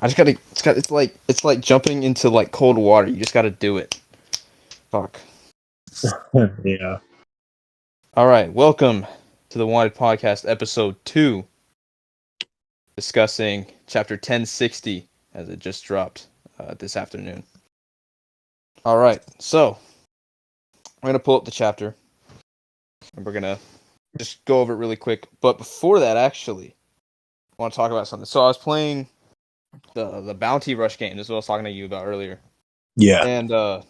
I just gotta. It's like jumping into like cold water. You just gotta do it. Fuck. Yeah. All right. Welcome to the Wanted Podcast, episode 2, discussing chapter 1060 as it just dropped this afternoon. All right. So we're gonna pull up the chapter and we're gonna just go over it really quick. But before that, actually, I want to talk about something. So I was playing the Bounty Rush game. This is what I was talking to you about earlier. Yeah. And I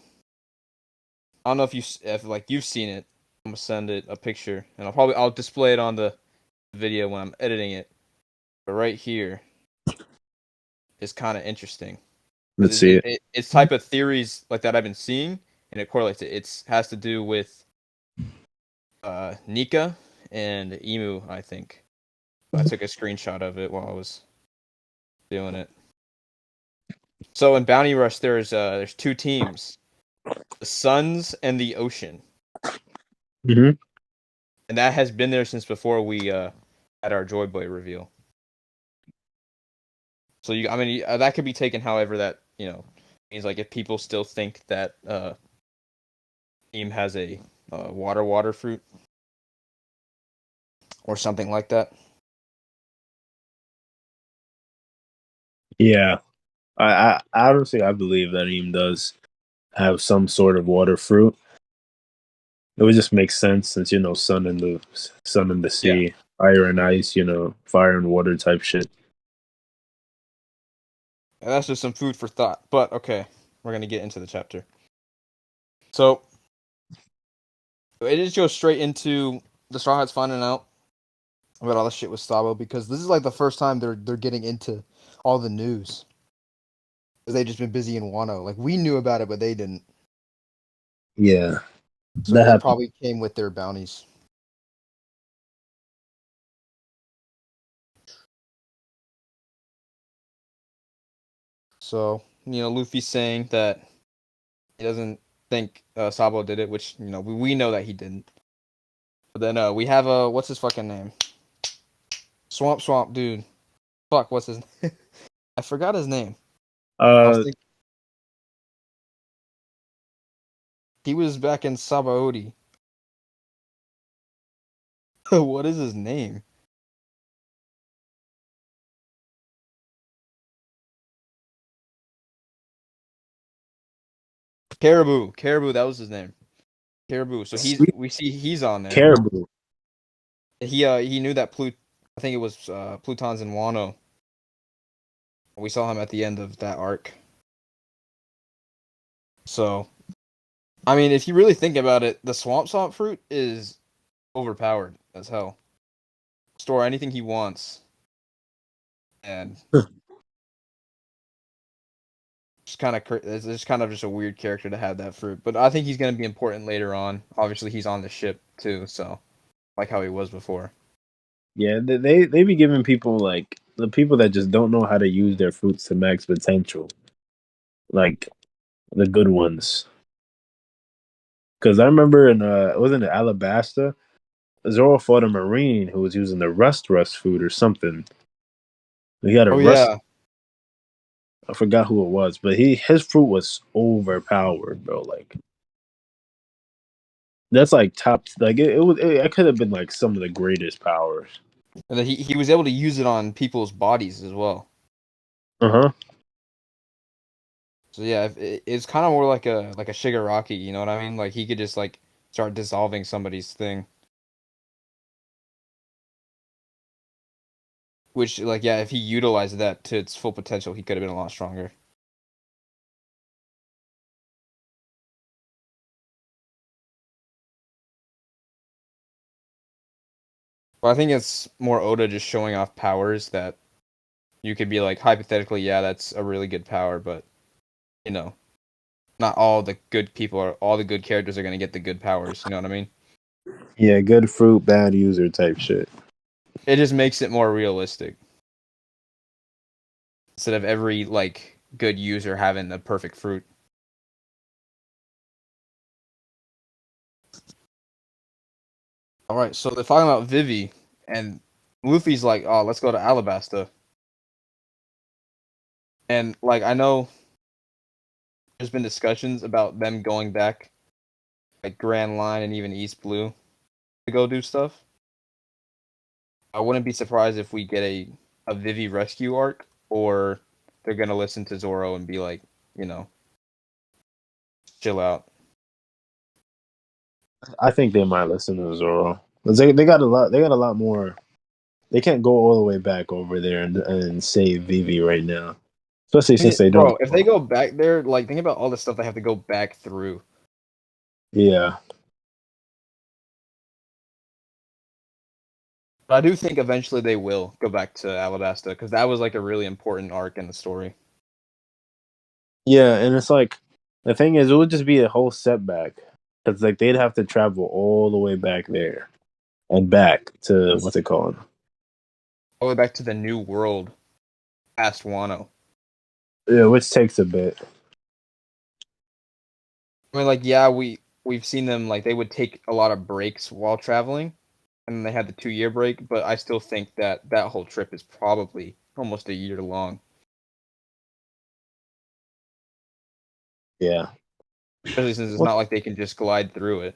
don't know if like you've seen it. I'm gonna send it a picture, and I'll display it on the video when I'm editing it. But right here is kind of interesting Let's because see it. it's type of theories like that I've been seeing, and it correlates. It has to do with Nika and Emu, I think. I took a screenshot of it while I was doing it. So in Bounty Rush, there's two teams: the Suns and the Ocean, Hmm. and that has been there since before we had our Joy Boy reveal. So I mean, that could be taken however that means. Like if people still think that team has a water fruit or something like that. Yeah. I honestly I believe that Eam does have some sort of water fruit. It would just make sense since sun and the Yeah, sea, fire and ice, fire and water type shit. and that's just some food for thought. But okay, we're gonna get into the chapter. So it just goes straight into the Straw Hats finding out about all the shit with Sabo because this is like the first time they're getting into all the news. They've just been busy in Wano. Like we knew about it, but they didn't. Yeah. So That it happened. probably came with their bounties. So Luffy's saying that he doesn't think Sabo did it, which we know that he didn't. But then we have what's his fucking name? Swamp dude. Fuck, what's his name? I forgot his name. I was Uh thinking he was back in Sabaody. What is his name? Caribou. Caribou, that was his name. Caribou. So Sweet we see he's on there. caribou. He knew that I think it was Pluton's in Wano. We saw him at the end of that arc. So I mean, if you really think about it, the swamp fruit is overpowered as hell. Store anything he wants, and it's just kind of just a weird character to have that fruit. But I think he's gonna be important later on. Obviously, he's on the ship too, so like how he was before. Yeah, they be giving people like the people that just don't know how to use their fruits to max potential. Like the good ones. Because I remember wasn't it Alabasta? Zoro fought a Marine who was using the rust food or something. He had a Oh rust. yeah, I forgot who it was, but his fruit was overpowered, bro. Like that's like top. Like it could have been like some of the greatest powers. and then he was able to use it on people's bodies as well. Uh huh. So yeah, it's kind of more like a Shigaraki. You know what I mean? Like he could just like start dissolving somebody's thing. Which like yeah, if he utilized that to its full potential, he could have been a lot stronger. But I think it's more Oda just showing off powers that you could be like hypothetically, yeah, that's a really good power, but you know, not all the good people or all the good characters are gonna get the good powers. You know what I mean? Yeah, good fruit, bad user type shit. It just makes it more realistic instead of every like good user having the perfect fruit. All right, so they're talking about Vivi, and Luffy's like, "Oh, let's go to Alabasta." And like I know there's been discussions about them going back like Grand Line and even East Blue to go do stuff. I wouldn't be surprised if we get a Vivi rescue arc, or they're gonna listen to Zoro and be like, you know, chill out. I think they might listen to Zoro. 'Cause they got a lot. They got a lot more. They can't go all the way back over there and save Vivi right now, especially since they don't. Bro, if they go back there, like think about all the stuff they have to go back through. Yeah, But I do think eventually they will go back to Alabasta because that was like a really important arc in the story. yeah, and it's like the thing is, it would just be a whole setback because like they'd have to travel all the way back there and back to what's it called? All the way back to the New World past Wano. Yeah, which takes a bit. I mean, like, yeah, we've seen them like they would take a lot of breaks while traveling, and then they had the 2 year break. But I still think that that whole trip is probably almost a year long, Yeah, especially since it's well, not like they can just glide through it.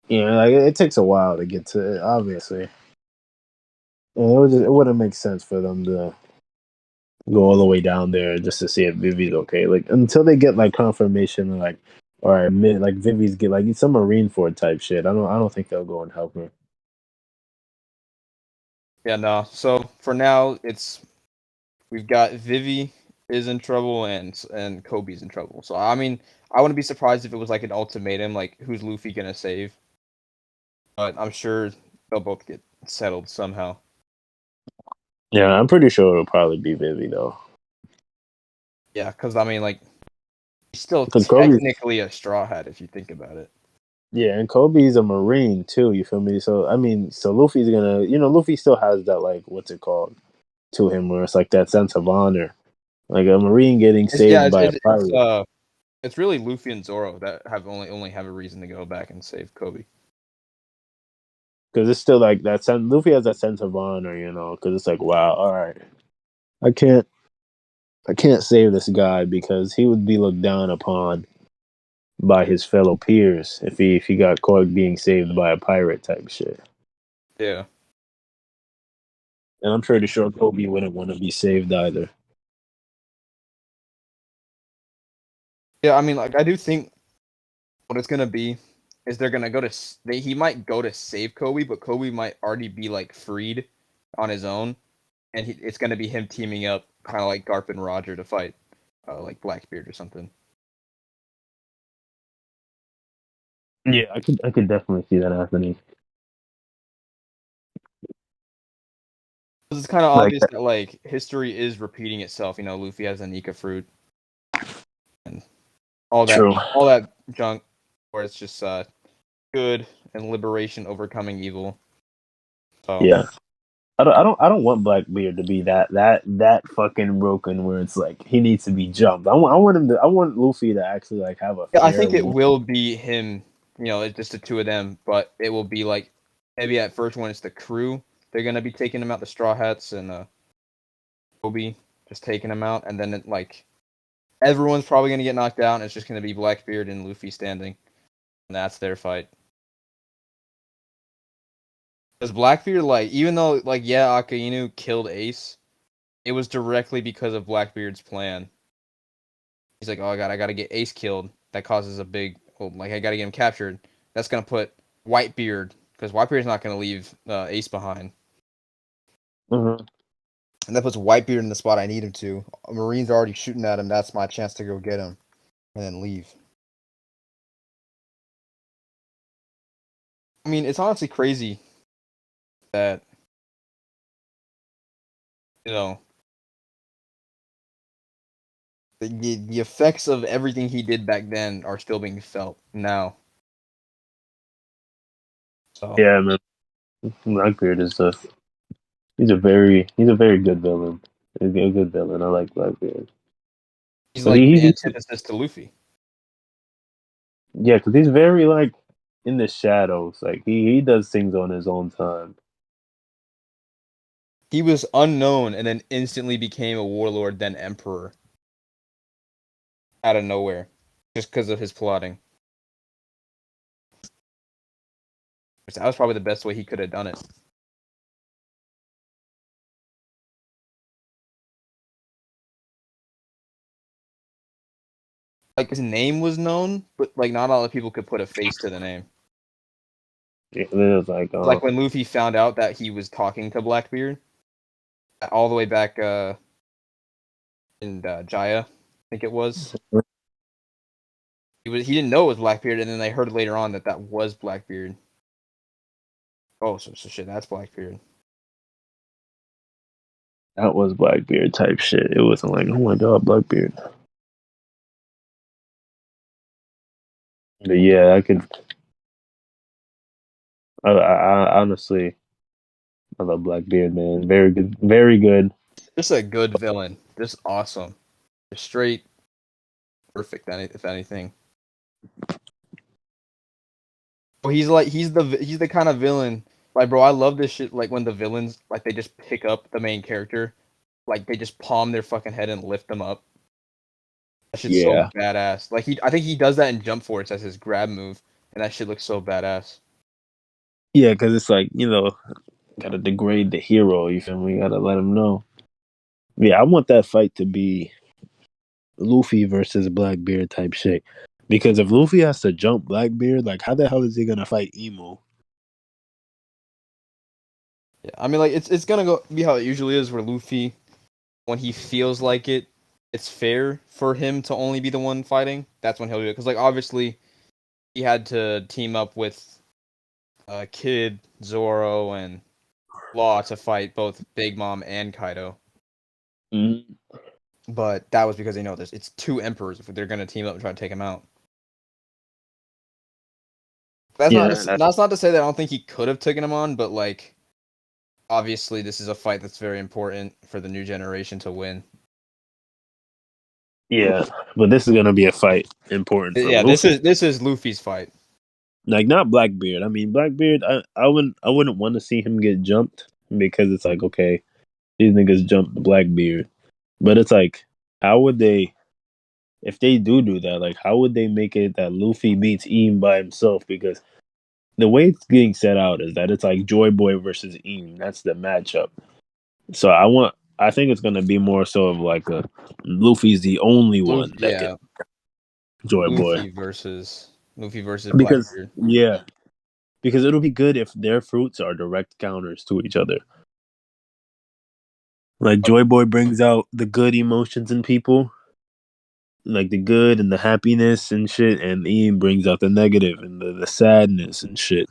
yeah, like it takes a while to get to it, obviously. And it wouldn't make sense for them to go all the way down there just to see if Vivi's okay. Like until they get like confirmation, like all right, like Vivi's get like some Marine Ford type shit. I don't think they'll go and help her. Yeah, no. So for now, it's we've got Vivi is in trouble and Kobe's in trouble. So I mean, I wouldn't be surprised if it was like an ultimatum, like who's Luffy gonna save? But I'm sure they'll both get settled somehow. Yeah, I'm pretty sure it'll probably be Vivi though. Yeah, because I mean, like he's still Because Kobe, technically a Straw Hat if you think about it. yeah, and Kobe's a Marine too. You feel me? So I mean, so Luffy's gonna, Luffy still has that like what's it called to him, where it's like that sense of honor, like a Marine getting It's yeah, saved by a pirate. it's really Luffy and Zoro that have only have a reason to go back and save Kobe. Because it's still like that sense. Luffy has that sense of honor, because it's like, wow, all right, I can't, I can't save this guy because he would be looked down upon by his fellow peers if he got caught being saved by a pirate type shit. Yeah, And I'm pretty sure Kobe wouldn't want to be saved either. yeah. I mean, like I do think what it's gonna be is they're gonna go to he might go to save Kobe, but Kobe might already be like freed on his own, and it's gonna be him teaming up, kind of like Garp and Roger to fight like Blackbeard or something. Yeah, I could definitely see that happening. It's kind of Like, obvious that like history is repeating itself. You know, Luffy has a Nika fruit and all that true. all that junk, where it's just good and liberation overcoming evil. So Yeah. I don't want Blackbeard to be that fucking broken where it's like he needs to be jumped. I want Luffy to actually like have a yeah, I think it fairly. will be him. You know, it's just the two of them, but it will be like maybe at first when it's the crew, they're gonna be taking him out, the Straw Hats and Kobe just taking him out, and then like everyone's probably gonna get knocked out, and it's just gonna be Blackbeard and Luffy standing, and that's their fight. Because Blackbeard, like, even though, like, yeah, Akainu killed Ace, it was directly because of Blackbeard's plan. He's like, oh, I gotta get Ace killed. That causes a big, well, like, I gotta get him captured. That's gonna put Whitebeard, because Whitebeard's not gonna leave Ace behind. Mhm. And that puts Whitebeard in the spot I need him to. Marine's already shooting at him. That's my chance to go get him and then leave. I mean, it's honestly crazy that, you know, the effects of everything he did back then are still being felt now. So Yeah, man. Blackbeard is he's a very good villain. He's a good villain. I like Blackbeard. he's Cause like the he's antithesis to Luffy. yeah, because he's very like in the shadows. Like he does things on his own time. He was unknown and then instantly became a warlord, then emperor out of nowhere, just because of his plotting. That was probably the best way he could have done it. Like his name was known, but like not a lot of people could put a face to the name. Yeah, then it was Like when Luffy found out that he was talking to Blackbeard, all the way back in Jaya, I think it was. He didn't know it was Blackbeard, and then they heard later on that was Blackbeard. Oh, so shit, that's Blackbeard. that was Blackbeard type shit. It wasn't like, oh my god, Blackbeard. But yeah, I could. I honestly, I love Blackbeard, man. Very good, very good. Just a good villain. Just awesome. Just straight perfect. If anything. Well, he's the kind of villain. Like, bro, I love this shit. Like when the villains like they just pick up the main character, like they just palm their fucking head and lift them up. That shit's so Yeah, badass. Like I think he does that in Jump Force as his grab move, and that shit looks so badass. yeah, because it's like gotta degrade the hero. You feel me? Gotta let him know. Yeah, I want that fight to be Luffy versus Blackbeard type shit. Because if Luffy has to jump Blackbeard, like how the hell is he gonna fight Emo? Yeah, I mean, like it's gonna be how it usually is, where Luffy, when he feels like it's fair for him to only be the one fighting. That's when he'll do it. Because like obviously he had to team up with Kid, Zoro, and Law to fight both Big Mom and Kaido. Mm-hmm. But that was because it's two emperors if they're gonna team up and try to take him out. Yeah, That's not to say that I don't think he could have taken him on, but like obviously this is a fight that's very important for the new generation to win. yeah, but this is gonna be a fight important for Yeah, Luffy. this is Luffy's fight. Like not Blackbeard. I mean Blackbeard. I wouldn't want to see him get jumped because it's like okay, these niggas jumped Blackbeard, but it's like how would they if they do that? Like how would they make it that Luffy beats Eam by himself? Because the way it's getting set out is that it's like Joy Boy versus Eam. That's the matchup. So I think it's gonna be more so of like a Luffy's the only one that can Yeah, Joy Boy Luffy versus because Blackbeard. yeah, because it'll be good if their fruits are direct counters to each other. Like Joy Boy brings out the good emotions in people, like the good and the happiness and shit, and Ian brings out the negative and the sadness and shit.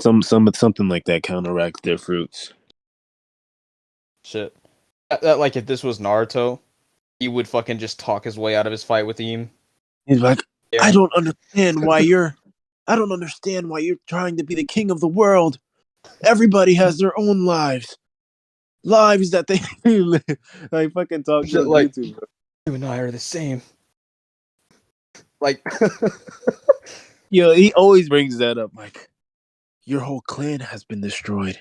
Something like that counteracts their fruits. Shit. Like if this was Naruto, he would fucking just talk his way out of his fight with Eam. He's like, Yeah. I don't understand why you're trying to be the king of the world. Everybody has their own lives that they live. Like fucking talk Shit no like YouTube, bro. you and I are the same. Like Yo, he always brings that up. Like, your whole clan has been destroyed.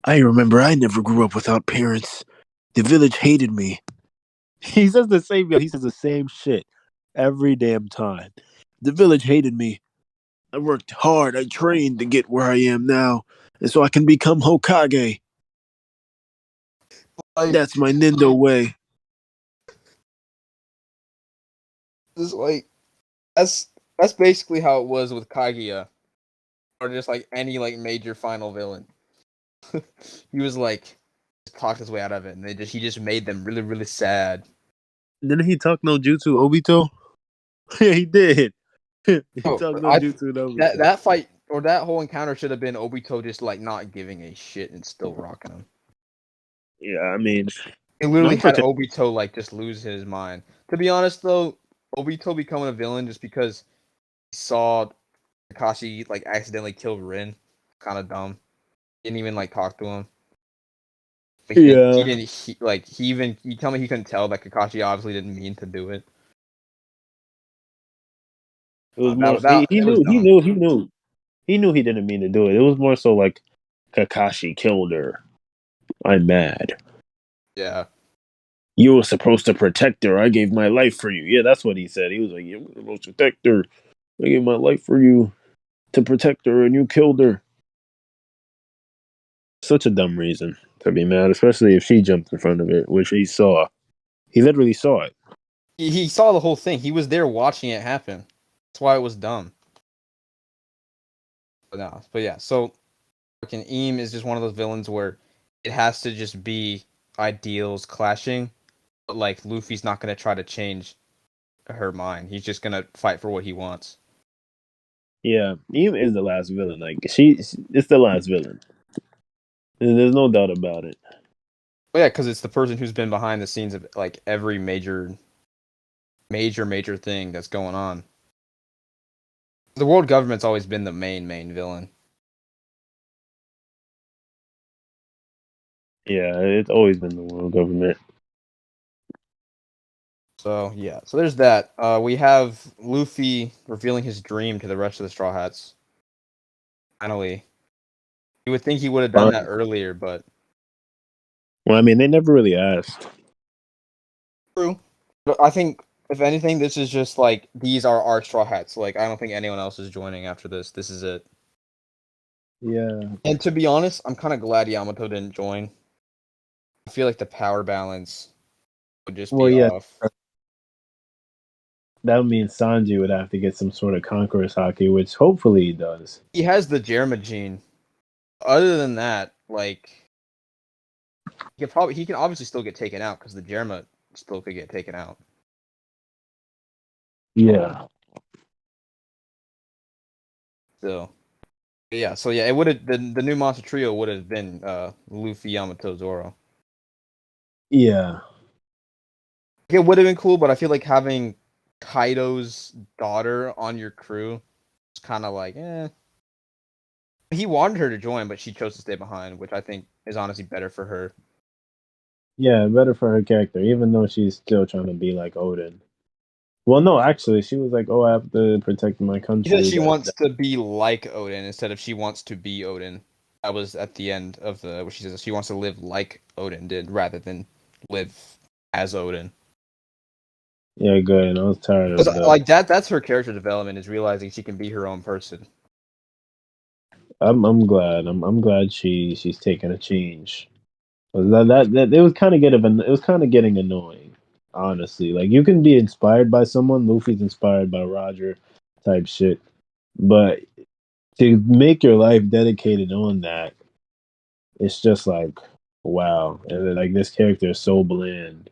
I remember I never grew up without parents. The village hated me. He says the same. He says the same shit every damn time. The village hated me. I worked hard. I trained to get where I am now, and so I can become Hokage. like That's my Nindo way. just like that's that's basically how it was with Kaguya. Or just like any like major final villain. He was like just talked his way out of it, and he just made them really really sad. Didn't he talk no jutsu Obito? Yeah, he did. He Oh, talked no I jutsu that Obito. that fight or that whole encounter should have been Obito just like not giving a shit and still rocking him. Yeah, I mean, It literally I'm had pretending. Obito like just lose his mind. To be honest though, Obito becoming a villain just because he saw Kakashi like accidentally kill Rin, kind of dumb. Didn't even like talk to him. Like, he Yeah, didn't he even you tell me he couldn't tell that Kakashi obviously didn't mean to do it. it was more. He It was knew. He dumb. knew. He knew. He knew he didn't mean to do it. It was more so like Kakashi killed her. I'm mad. Yeah. You were supposed to protect her. I gave my life for you. Yeah, that's what he said. He was like, you were supposed to protect her. I gave my life for you to protect her, and you killed her. Such a dumb reason to be mad, especially if she jumped in front of it, which he saw. He literally saw it. He saw the whole thing. He was there watching it happen. That's why it was dumb. But no, but yeah. So, fucking Eam is just one of those villains where it has to just be ideals clashing. But like Luffy's not gonna try to change her mind. He's just gonna fight for what he wants. Yeah, Eve is the last villain. Like it's the last villain. There's no doubt about it. But yeah, because it's the person who's been behind the scenes of like every major thing that's going on. The world government's always been the main villain. Yeah, it's always been the world government. So yeah, so there's that. We have Luffy revealing his dream to the rest of the Straw Hats. Finally, you would think he would have done that earlier, but Well, I mean, they never really asked. true. But I think if anything, this is just like these are our Straw Hats. Like I don't think anyone else is joining after this. This is it. Yeah. And to be honest, I'm kind of glad Yamato didn't join. I feel like the power balance would just Well, be yeah, off. that means Sanji would have to get some sort of conqueror's hockey, which hopefully he does. He has the Jerma gene. Other than that, like he can obviously still get taken out because the Jerma still could get taken out. Yeah. So yeah, it would have the new monster trio would have been Luffy, Yamato, Zoro. Yeah. It would have been cool, but I feel like having Kaido's daughter on your crew is kind of like, eh. He wanted her to join, but she chose to stay behind, which I think is honestly better for her. Yeah, better for her character, even though she's still trying to be like Odin. Well, no, actually, she was like, "Oh, I have to protect my Because country." she wants to be like Odin instead of she wants to be Odin. That was at the end of the what she says. She wants to live like Odin did rather than live as Odin. Yeah, good. And I was tired of Because the. like that's her character development is realizing she can be her own person. I'm glad. I'm glad she's taking a change. That it was kind of getting annoying, honestly. Like you can be inspired by someone. Luffy's inspired by Roger, type shit. But to make your life dedicated on that, it's just like wow. And then, like this character is so bland.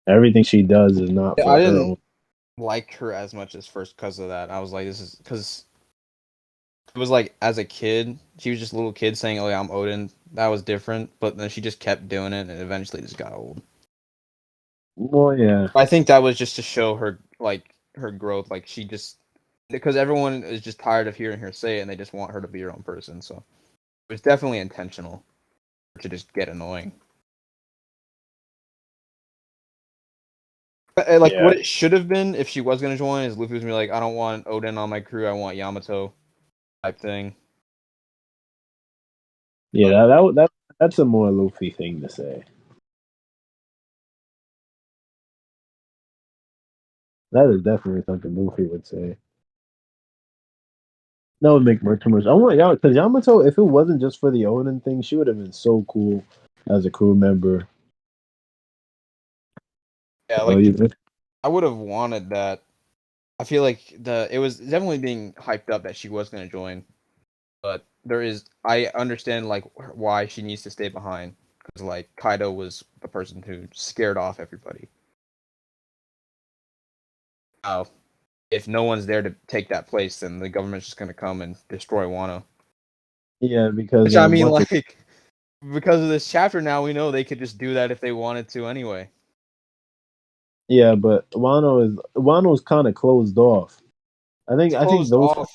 Everything she does is not I for her didn't own. like her as much as first because of that. I was like, this is because it was like as a kid, she was just a little kid saying, "Oh yeah, I'm Odin." That was different, but then she just kept doing it, and eventually just got old. Well, yeah, I think that was just to show her like her growth. Like she just because everyone is just tired of hearing her say it, and they just want her to be her own person. So it was definitely intentional to just get annoying. But, like yeah, what it should have been if she was gonna join is Luffy was gonna be like, "I don't want Odin on my crew. I want Yamato," type thing. yeah. But That's a more Luffy thing to say. That is definitely something Luffy would say. That would make more too much. I want Yamato because Yamato, if it wasn't just for the Odin thing, she would have been so cool as a crew member. yeah, Oh, like I would have wanted that. I feel like it was definitely being hyped up that she was gonna join, but I understand like why she needs to stay behind because like Kaido was the person who scared off everybody. Now, if no one's there to take that place, then the government's just gonna come and destroy Wano. yeah, because Which I mean, what's it? like because of this chapter now, we know they could just do that if they wanted to anyway. Yeah, but Wano's kind of closed off. It's I think closed those. off,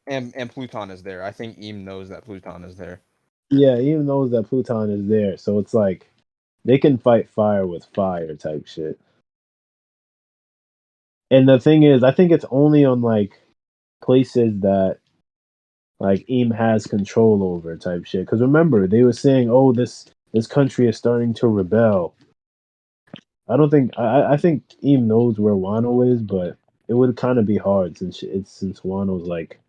and Pluton is there. I think Eam knows that Pluton is there. Yeah, even knows that Pluton is there, so it's like they can fight fire with fire type shit. And the thing is, I think it's only on like places that like Eam has control over type shit. Because remember, they were saying, "Oh, This country is starting to rebel. I don't think I think Eam knows where Wano is, but it would kind of be hard since Wano's like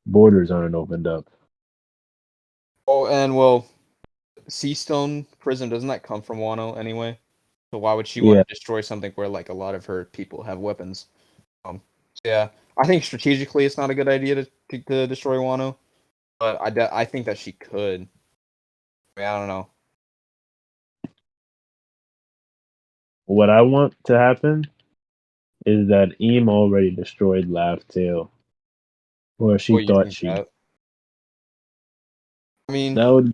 borders aren't opened up. Oh, and well, Seastone Prism doesn't that come from Wano anyway? So why would she want Yeah, to destroy something where like a lot of her people have weapons? Yeah, I think strategically it's not a good idea to destroy Wano, but I think that she could. I mean, I don't know. what I want to happen is that Eam already destroyed Laugh Tale, or she What you thought think she. that? I mean, That would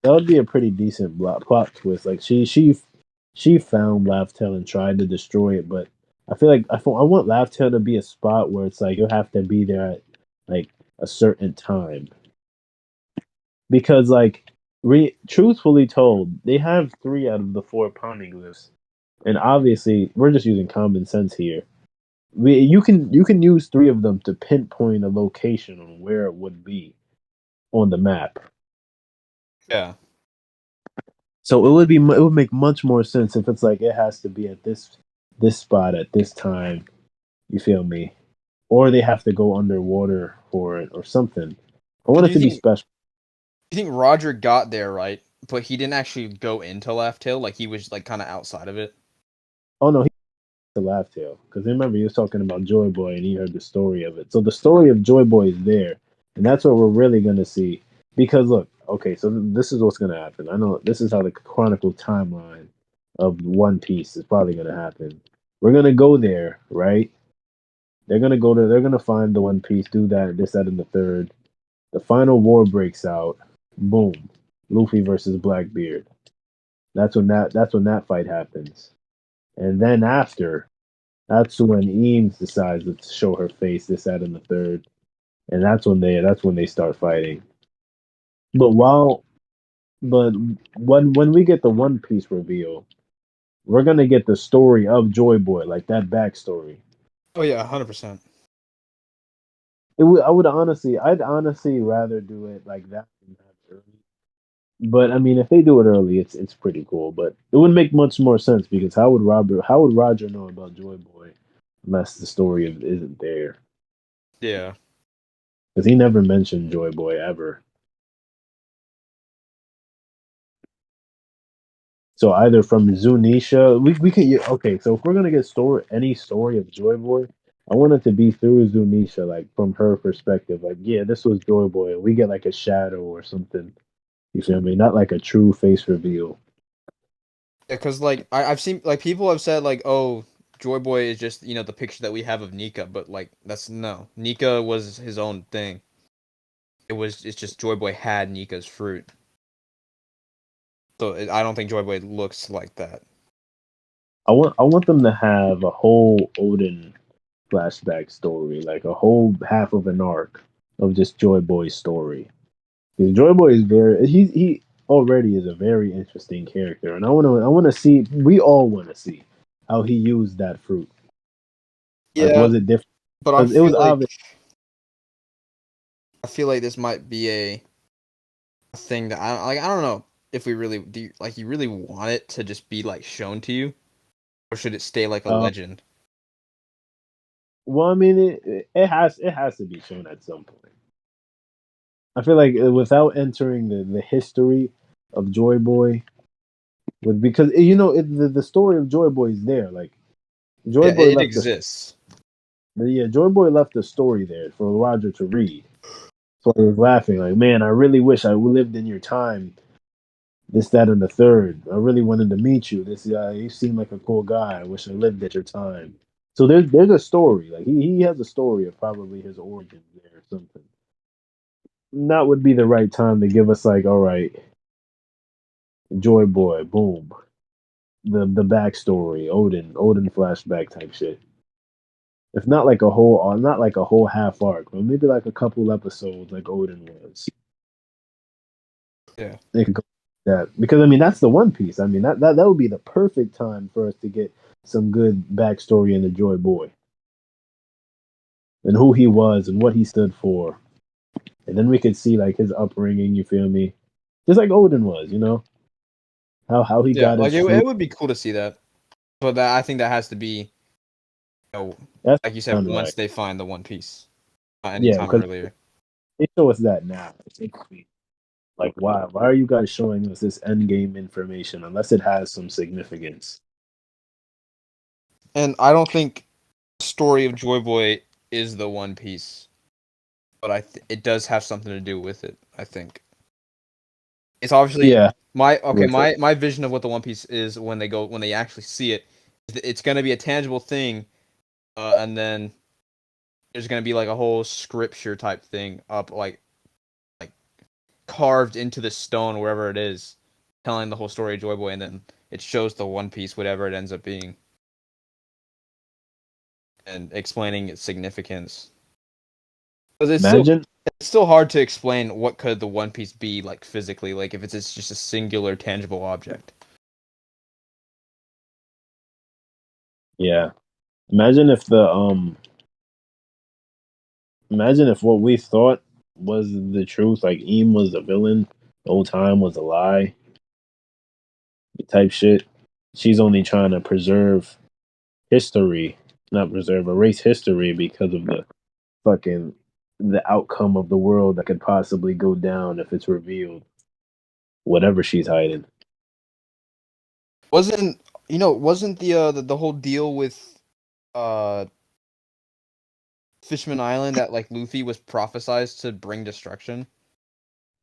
that would be a pretty decent plot twist. Like she found Laugh Tale and tried to destroy it, but I want Laugh Tale to be a spot where it's like you have to be there at like a certain time because truthfully told, they have three out of the four poneglyphs, and obviously we're just using common sense here. You can use three of them to pinpoint a location on where it would be on the map. yeah, So it would make much more sense if it's like it has to be at this spot at this time. You feel me? Or they have to go underwater for it or something. I but want do it to be special. you think Roger got there right, but he didn't actually go into Laugh Tale, like he was like kind of outside of it? Oh no, the laugh tale because remember he was talking about Joy Boy and he heard the story of it. So the story of Joy Boy is there, and that's what we're really gonna see. Because look, okay, so this is what's gonna happen. I know this is how the chronicle timeline of One Piece is probably gonna happen. We're gonna go there, right? They're gonna go to. They're gonna find the One Piece, do that, this, that, and the third. The final war breaks out. Boom, Luffy versus Blackbeard. That's when that fight happens. And then after, that's when Eames decides to show her face, this, that, and the third, and that's when they start fighting. But while but when we get the One Piece reveal, we're gonna get the story of Joy Boy, like that backstory. Oh yeah, 100%. I'd honestly rather do it like that than have it early. But I mean, if they do it early, it's pretty cool. But it would make much more sense because how would Roger know about Joy Boy unless the story isn't there? Yeah. Because he never mentioned Joy Boy ever. So either from Zunisha, we could okay. So if we're gonna get any story of Joy Boy, I want it to be through Zunisha, like from her perspective. Like, yeah, this was Joy Boy, and we get like a shadow or something. You feel me? Not like a true face reveal. Yeah, because like I've seen like people have said like, oh, Joy Boy is just the picture that we have of Nika, but like that's no. Nika was his own thing. It's just Joy Boy had Nika's fruit, so I don't think Joy Boy looks like that. I want them to have a whole Odin flashback story, like a whole half of an arc of just Joy Boy's story. Because Joy Boy is he already is a very interesting character, and I want to see we all want to see how he used that fruit. Like, Yeah, was it different? but Because it was obvious. I feel like this might be a thing that I don't know if we really like you really want it to just be like shown to you, or should it stay like a Uh, legend? well, I mean, it has to be shown at some point. I feel like without entering the history of Joy Boy, with because the story of Joy Boy is there. Like Joy Yeah, Boy it left the exists. yeah Joy Boy left the story there for Roger to read. So I was laughing like, man, I really wish I lived in your time. This, that, and the third. I really wanted to meet you. This guy, you seem like a cool guy. I wish I lived at your time. So there's a story. Like he has a story of probably his origins there or something. That would be the right time to give us like, all right, Joy Boy, boom, the backstory, Odin flashback type shit. If not like a whole half arc, but maybe like a couple episodes, like Odin was. Yeah. They could go like that because I mean that's the One Piece. I mean that would be the perfect time for us to get some good backstory into Joy Boy and who he was and what he stood for, and then we could see like his upbringing. You feel me? Just like Odin was. How he Yeah, got like his it, fruit. it would be cool to see that, but I think that has to be, That's like you said, kind of once like, they find the One Piece, not any yeah, time because earlier. they show us that now. It could be like, why are you guys showing us this end game information unless it has some significance? And I don't think the story of Joy Boy is the One Piece, but it does have something to do with it. I think it's obviously Yeah, with it. my vision of what the One Piece is when they actually see it. It's going to be a tangible thing, and then there's going to be like a whole scripture type thing up, like carved into the stone wherever it is, telling the whole story of Joy Boy, and then it shows the One Piece, whatever it ends up being, and explaining its significance. Because Imagine, it's still hard to explain what could the One Piece be like physically, like if it's just a singular tangible object. yeah. Imagine if the imagine if what we thought was the truth, like Eam was the villain, the whole time was a lie, type shit. She's only trying to preserve history, not preserve, erase history because of the fucking the outcome of the world that could possibly go down if it's revealed. Whatever she's hiding. Wasn't wasn't the whole deal with uh Fishman Island that like Luffy was prophesized to bring destruction?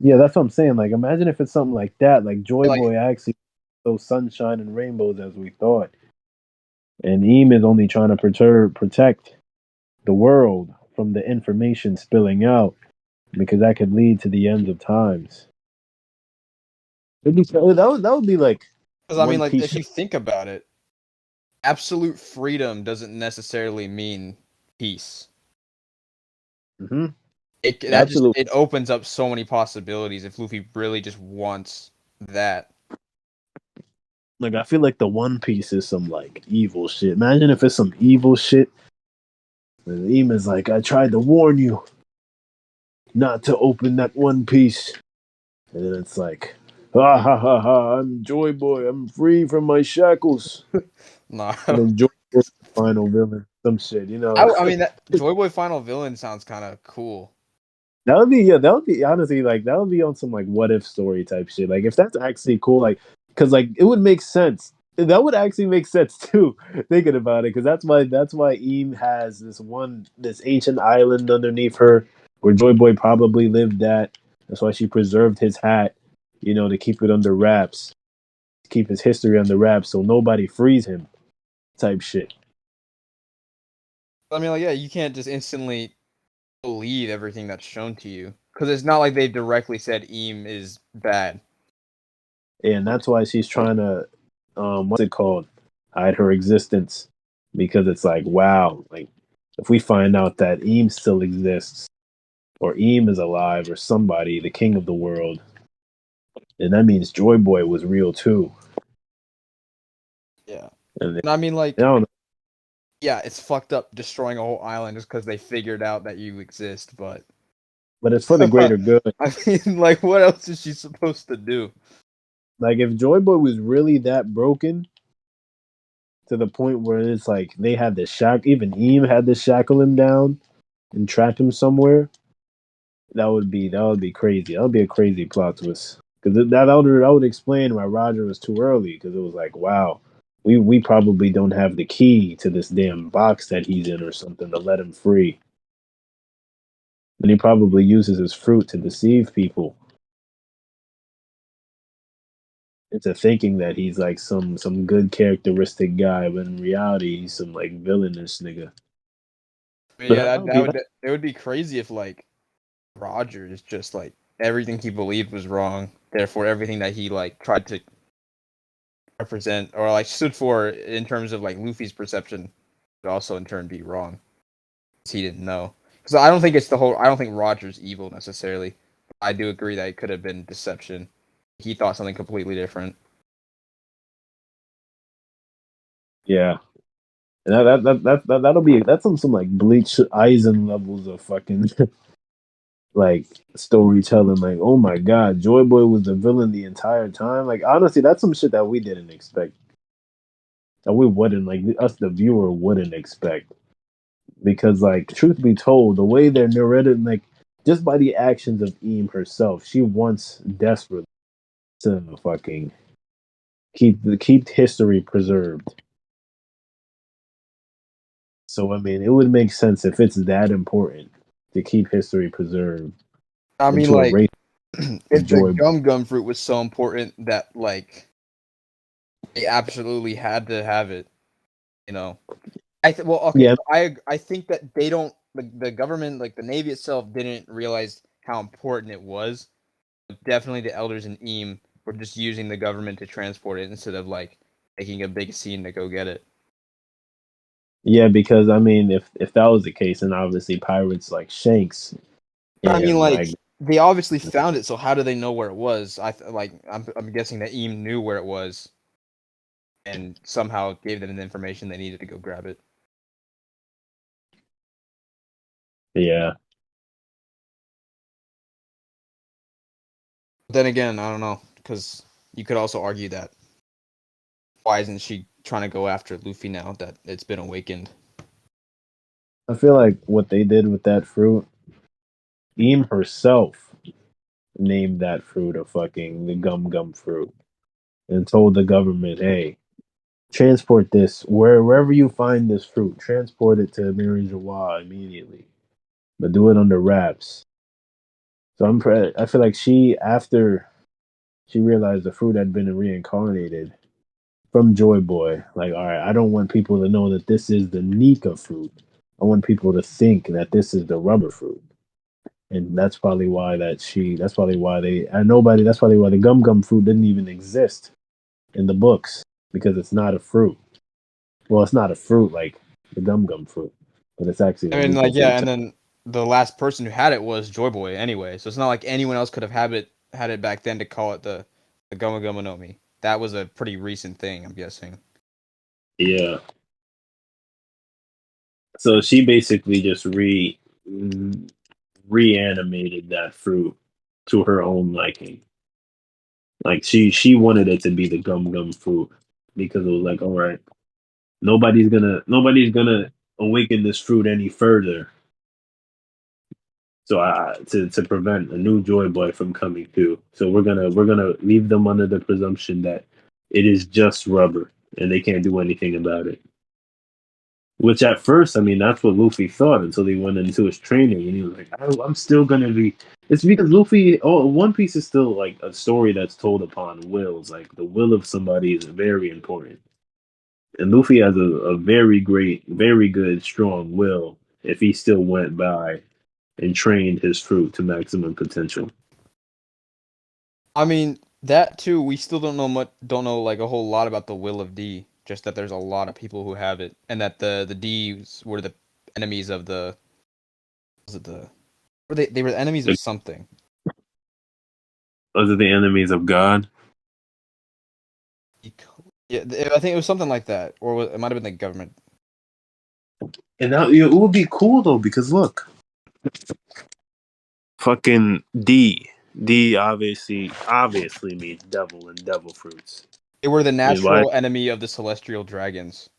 Yeah, that's what I'm saying. Like, imagine if it's something like that. Like, Joy Like Boy actually those sunshine and rainbows as we thought, and Eam is only trying to protect the world from the information spilling out because that could lead to the ends of times. That would be like because I mean, One like Piece. if you think about it, absolute freedom doesn't necessarily mean peace. Mm-hmm. It Absolutely. it opens up so many possibilities if Luffy really just wants that. Like, I feel like the One Piece is some like evil shit. Imagine if it's some evil shit. And Eam is like, I tried to warn you not to open that One Piece. And then it's like, ha ha ha ha, I'm Joy Boy, I'm free from my shackles. No, And then Joy Boy, final villain, some shit, I mean that Joy Boy final villain sounds kind of cool. That would be, yeah, that would be honestly like that would be on some like what if story type shit. Like if that's actually cool, like because like it would make sense. That would actually make sense too, thinking about it, because that's why Eam has this ancient island underneath her where Joy Boy probably lived at. That's why she preserved his hat, to keep it under wraps, keep his history under wraps, so nobody frees him, type shit. I mean, like, yeah, you can't just instantly believe everything that's shown to you because it's not like they directly said Eam is bad. And that's why she's trying to, what's it called, hide her existence, because it's like, wow, like if we find out that Eam still exists or Eam is alive or somebody, the king of the world, then that means Joy Boy was real too. Yeah, And and I mean, I like, don't know, yeah, it's fucked up destroying a whole island just because they figured out that you exist. But but it's for the greater good. I mean, like, what else is she supposed to do? Like if Joy Boy was really that broken to the point where it's like they had the even Eam had to shackle him down and trap him somewhere, that would be crazy. That would be a crazy plot twist. Because that would explain why Roger was too early. Because it was like, wow, we probably don't have the key to this damn box that he's in or something to let him free. And he probably uses his fruit to deceive people into thinking that he's like some good characteristic guy, but in reality he's some like villainous nigga. But But yeah, that would be that. it would be crazy if like Roger is just like everything he believed was wrong. Therefore, everything that he like tried to represent or like stood for in terms of like Luffy's perception would also in turn be wrong. He didn't know. Because I don't think it's the whole. I don't think Roger's evil necessarily. I do agree that it could have been deception. He thought something completely different. Yeah. And that'll be that's on some like Bleach Eisen levels of fucking like storytelling. Like, oh my god, Joy Boy was the villain the entire time. Like, honestly, that's some shit that we didn't expect. That we wouldn't like us, the viewer wouldn't expect. Because, like, truth be told, the way they're narrated, like, just by the actions of Eam herself, she wants desperately to fucking keep history preserved. So I mean, it would make sense if it's that important to keep history preserved I and mean, to like, erase if the Joy. gum fruit was so important that like they absolutely had to have it, you know. Well, okay, Yeah, so I think that they don't the government, like the Navy itself, didn't realize how important it was. Definitely, the elders in Eam were just using the government to transport it instead of like making a big scene to go get it. yeah, because I mean, if that was the case, then obviously pirates like Shanks I mean, and like like they obviously found it, so how do they know where it was? I'm guessing that Eam knew where it was and somehow gave them the information they needed to go grab it. yeah, But then again, I don't know because you could also argue that why isn't she trying to go after Luffy now that it's been awakened? I feel like what they did with that fruit, Eam herself named that fruit a fucking the gum fruit and told the government, hey, transport this wherever you find this fruit, transport it to Mary Jawah immediately, but do it under wraps. So I feel like she after she realized the fruit had been reincarnated from Joy Boy. Like, all right, I don't want people to know that this is the Nika fruit. I want people to think that this is the rubber fruit. And that's probably why that's probably why they and nobody that's probably why the gum fruit didn't even exist in the books because it's not a fruit. Well, it's not a fruit like the gum fruit, but it's actually I the mean, Nika like yeah, fruit. and then the last person who had it was Joy Boy anyway, so it's not like anyone else could have had it back then to call it the Goma Goma no Mi. That was a pretty recent thing, I'm guessing. Yeah. So she basically just reanimated that fruit to her own liking. Like she wanted it to be the gum fruit because it was like, all right, nobody's gonna awaken this fruit any further. So to prevent a new Joy Boy from coming through. So we're gonna leave them under the presumption that it is just rubber and they can't do anything about it. Which at first, I mean, that's what Luffy thought until he went into his training and he was like, I'm still gonna be. It's because Luffy, oh, One Piece is still like a story that's told upon wills. Like the will of somebody is very important, and Luffy has a very great, very good, strong will. If he still went by and trained his fruit to maximum potential. I mean, that too, we still don't know like a whole lot about the will of D. Just that there's a lot of people who have it, and that the D's were the enemies of the. Was it the? Were they were the enemies of Like, something. those are the enemies of God. Yeah, I think it was something like that, or it might have been the government. And now it would be cool though because look, fucking D obviously means devil and devil fruits. They were the I mean, why natural enemy of the celestial dragons.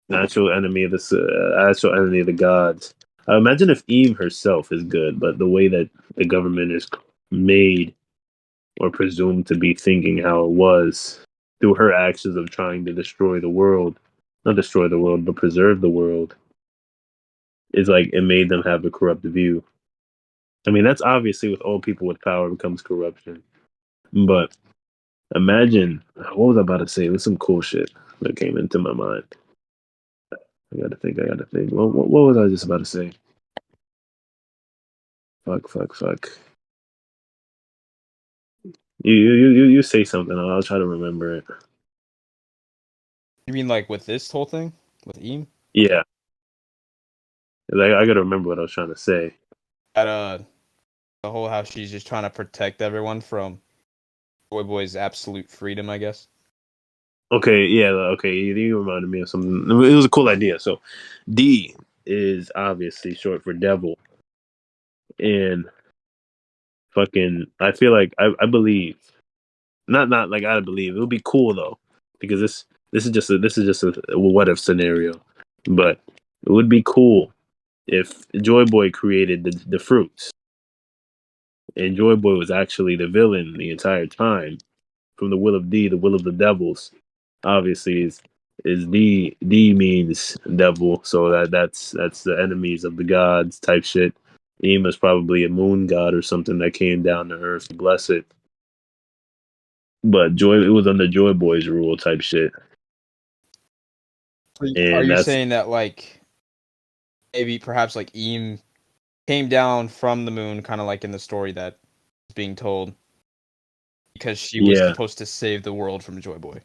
natural enemy of the actual enemy of the gods? Imagine if Eve herself is good, but the way that the government is made or presumed to be thinking how it was through her actions of trying to destroy the world, not destroy the world, but preserve the world, is like it made them have a corrupt view. I mean, that's obviously with all people with power becomes corruption. But imagine what was I about to say? It was some cool shit that came into my mind. I gotta think. I gotta think. What was I just about to say? Fuck. You say something. I'll try to remember it. You mean like with this whole thing with Eam? Yeah, I gotta remember what I was trying to say. That the whole how she's just trying to protect everyone from Boy Boy's absolute freedom, I guess. Okay, yeah, okay. You reminded me of something. It was a cool idea. So, D is obviously short for devil, and fucking. I feel like I believe. Not like I believe. It would be cool though, because this is just a what if scenario, but it would be cool if Joy Boy created the fruits, and Joy Boy was actually the villain the entire time from the will of D, the will of the devils. Obviously, is D means devil, so that's the enemies of the gods type shit. Ema is probably a moon god or something that came down to earth to bless it. But Joy, it was under Joy Boy's rule type shit, Are and you that's saying that like maybe perhaps like Eam came down from the moon, kind of like in the story that is being told, because she was yeah, supposed to save the world from Joy Boy?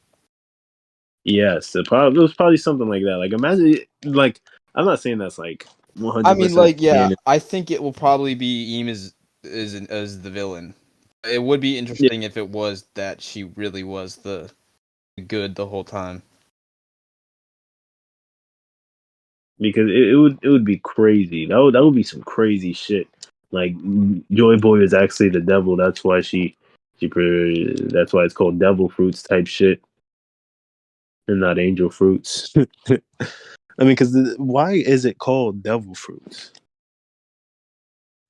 yes, it was probably something like that. Like imagine, like I'm not saying that's like I mean, 100% like, yeah, canon. I think it will probably be Eam as the villain. It would be Yeah, interesting if it was that she really was the good the whole time. because it would be crazy. That would be some crazy shit. Like Joy Boy is actually the devil. That's why that's why it's called devil fruits type shit, and not angel fruits. I mean, because why is it called devil fruits?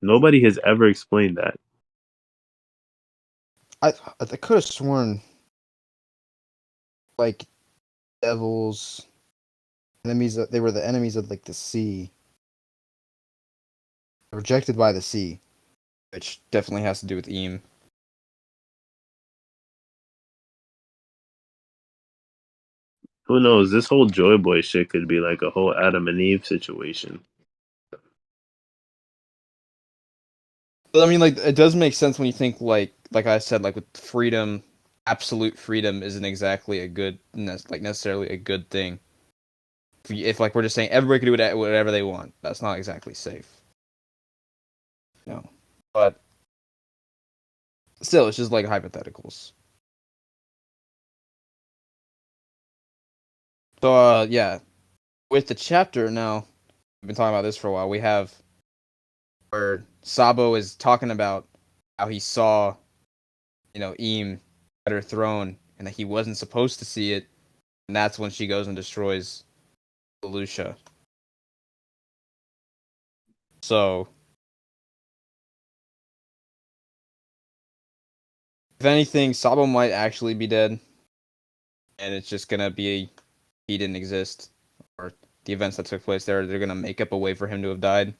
Nobody has ever explained that. I could have sworn like devils enemies. They were the enemies of like the sea, rejected by the sea, which definitely has to do with Eam. Who knows? This whole Joy Boy shit could be like a whole Adam and Eve situation. But I mean, like, it does make sense when you think like I said, like with freedom, absolute freedom isn't exactly a good like necessarily a good thing. If like we're just saying everybody can do whatever they want, that's not exactly safe. No, but still, it's just like hypotheticals. So yeah, with the chapter now, we've been talking about this for a while. We have where Sabo is talking about how he saw, Eam at her throne, and that he wasn't supposed to see it, and that's when she goes and destroys Lucia. So, if anything, Sabo might actually be dead, and it's just gonna be he didn't exist, or the events that took place there, they're gonna make up a way for him to have died.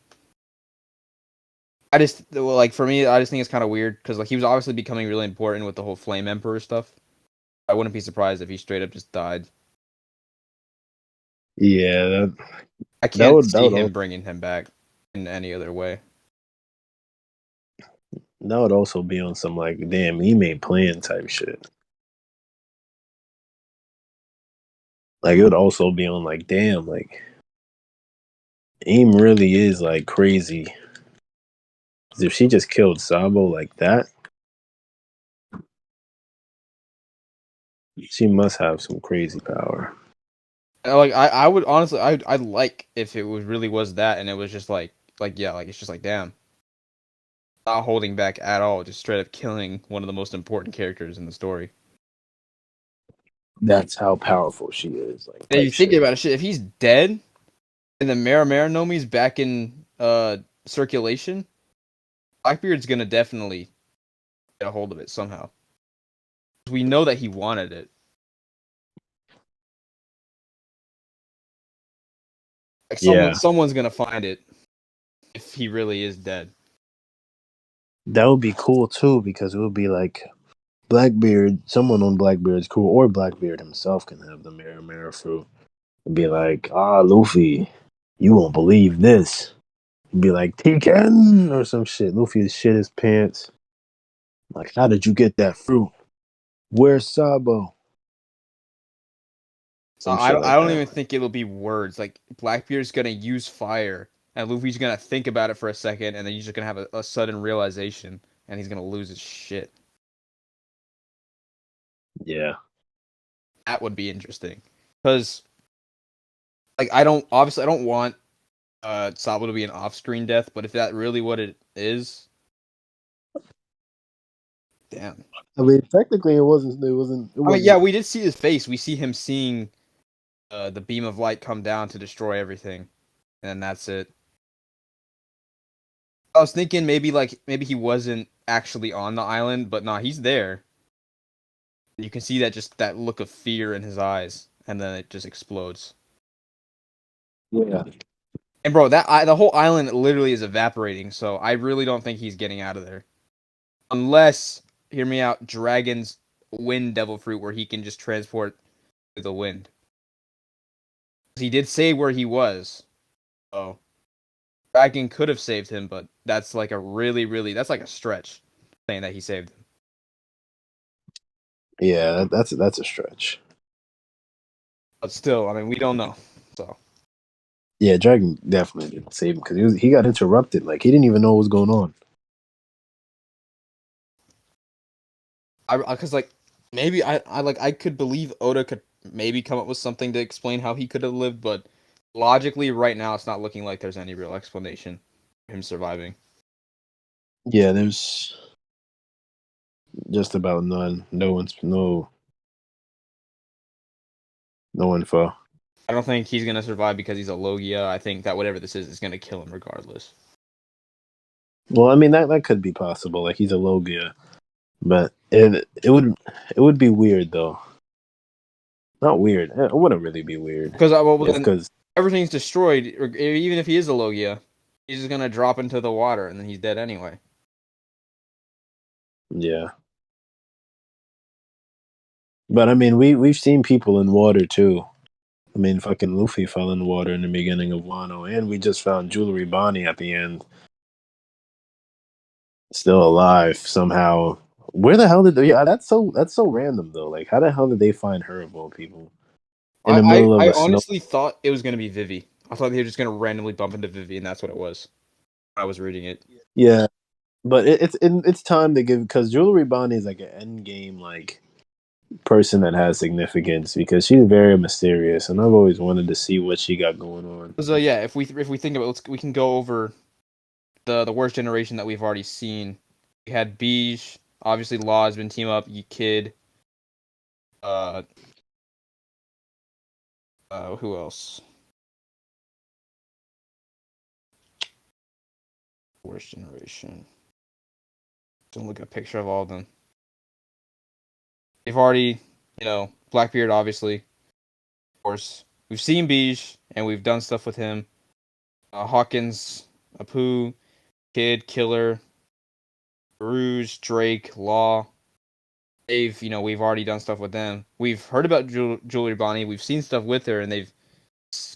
Well, like for me, I just think it's kind of weird because like he was obviously becoming really important with the whole Flame Emperor stuff. I wouldn't be surprised if he straight up just died. Yeah, I that can't would that see would him also, bringing him back in any other way. that would also be on some like damn he made plan type shit. Like it would also be on like damn like Aim really is like crazy. 'Cause if she just killed Sabo like that, she must have some crazy power. Like I would honestly, I'd like if it was really was that, and it was just like yeah, like it's just like damn, not holding back at all, just straight up killing one of the most important characters in the story. That's how powerful she is, like And if type you think shit. about it, shit, if he's dead and the Mara Nomi's back in circulation, Blackbeard's gonna definitely get a hold of it somehow. We know that he wanted it. Like Yeah, someone's gonna find it if he really is dead. that would be cool too because it would be like Blackbeard, someone on Blackbeard's crew or Blackbeard himself can have the Mirror fruit and be like, ah, Luffy, you won't believe this. Be like Tekken or some shit. Luffy would shit his pants. Like, how did you get that fruit? Where's Sabo? Some shit I like don't that. even think it'll be words. Like Blackbeard's gonna use fire, and Luffy's gonna think about it for a second, and then he's just gonna have a sudden realization, and he's gonna lose his shit. Yeah. That would be interesting, because like I don't want Sabo to be an off-screen death, but if that really what it is, Damn. I mean, technically, it wasn't. It wasn't. It I mean, yeah, wasn't. we did see his face. We see him seeing the beam of light come down to destroy everything, and then that's it. I was thinking maybe he wasn't actually on the island, but nah, he's there. You can see that just that look of fear in his eyes, and then it just explodes. Yeah. And bro, the whole island literally is evaporating, so I really don't think he's getting out of there. Unless, hear me out, Dragon's wind devil fruit where he can just transport through the wind. He did say where he was. So Dragon could have saved him, but that's like a that's like a stretch saying that he saved him. Yeah, that's a stretch. But still, I mean, we don't know. So Yeah, Dragon definitely didn't save him because he got interrupted. Like he didn't even know what was going on. I because like maybe I could believe Oda could maybe come up with something to explain how he could have lived, but logically right now it's not looking like there's any real explanation for him surviving. Yeah, there's just about none. No info. I don't think he's gonna survive because he's a Logia. I think that whatever this is gonna kill him regardless. Well, I mean that could be possible. Like he's a Logia, but it would be weird though. Not weird. It wouldn't really be weird. Because well, If then because everything's destroyed. Even if he is a Logia, he's just gonna drop into the water and then he's dead anyway. yeah. But I mean, we've seen people in water too. I mean, fucking Luffy fell in the water in the beginning of Wano, and we just found Jewelry Bonnie at the end, still alive somehow. Where the hell did they? Yeah, that's so random though. Like, how the hell did they find her of all people in the middle of I a snow? honestly thought it was gonna be Vivi. I thought they were just gonna randomly bump into Vivi, and that's what it was. I was reading it. Yeah, but it's time to give because Jewelry Bonnie is like an end game like person that has significance because she's very mysterious, and I've always wanted to see what she got going on. So yeah, if we think about it, we can go over the worst generation that we've already seen. We had Beige, obviously Law has been team up, you Kid, uh who else? Worst generation. Don't look at a picture of all of them. They've already, Blackbeard obviously, of course. We've seen Beige and we've done stuff with him. Hawkins, Apu, Kid, Killer, Rouge, Drake, Law. We've already done stuff with them. We've heard about Jewelry Bonnie. We've seen stuff with her, and they've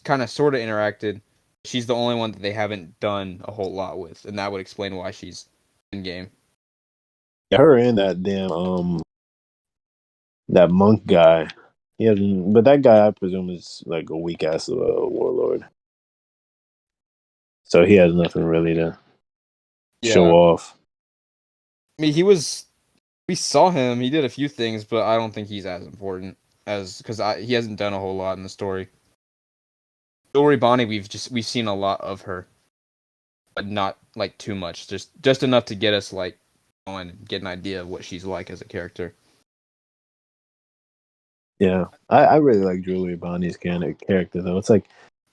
kind of sort of interacted. She's the only one that they haven't done a whole lot with, and that would explain why she's in game. Her and that damn that monk guy. He hasn't, but that guy I presume is like a weak ass warlord, so he has nothing really to show Yeah, off. I mean, he was. We saw him. He did a few things, but I don't think he's as important as because he hasn't done a whole lot in the story. Jewelry Bonnie, we've seen a lot of her, but not like too much. Just enough to get us like going and get an idea of what she's like as a character. Yeah, I really like Julia Bonnie's kind of character though. It's like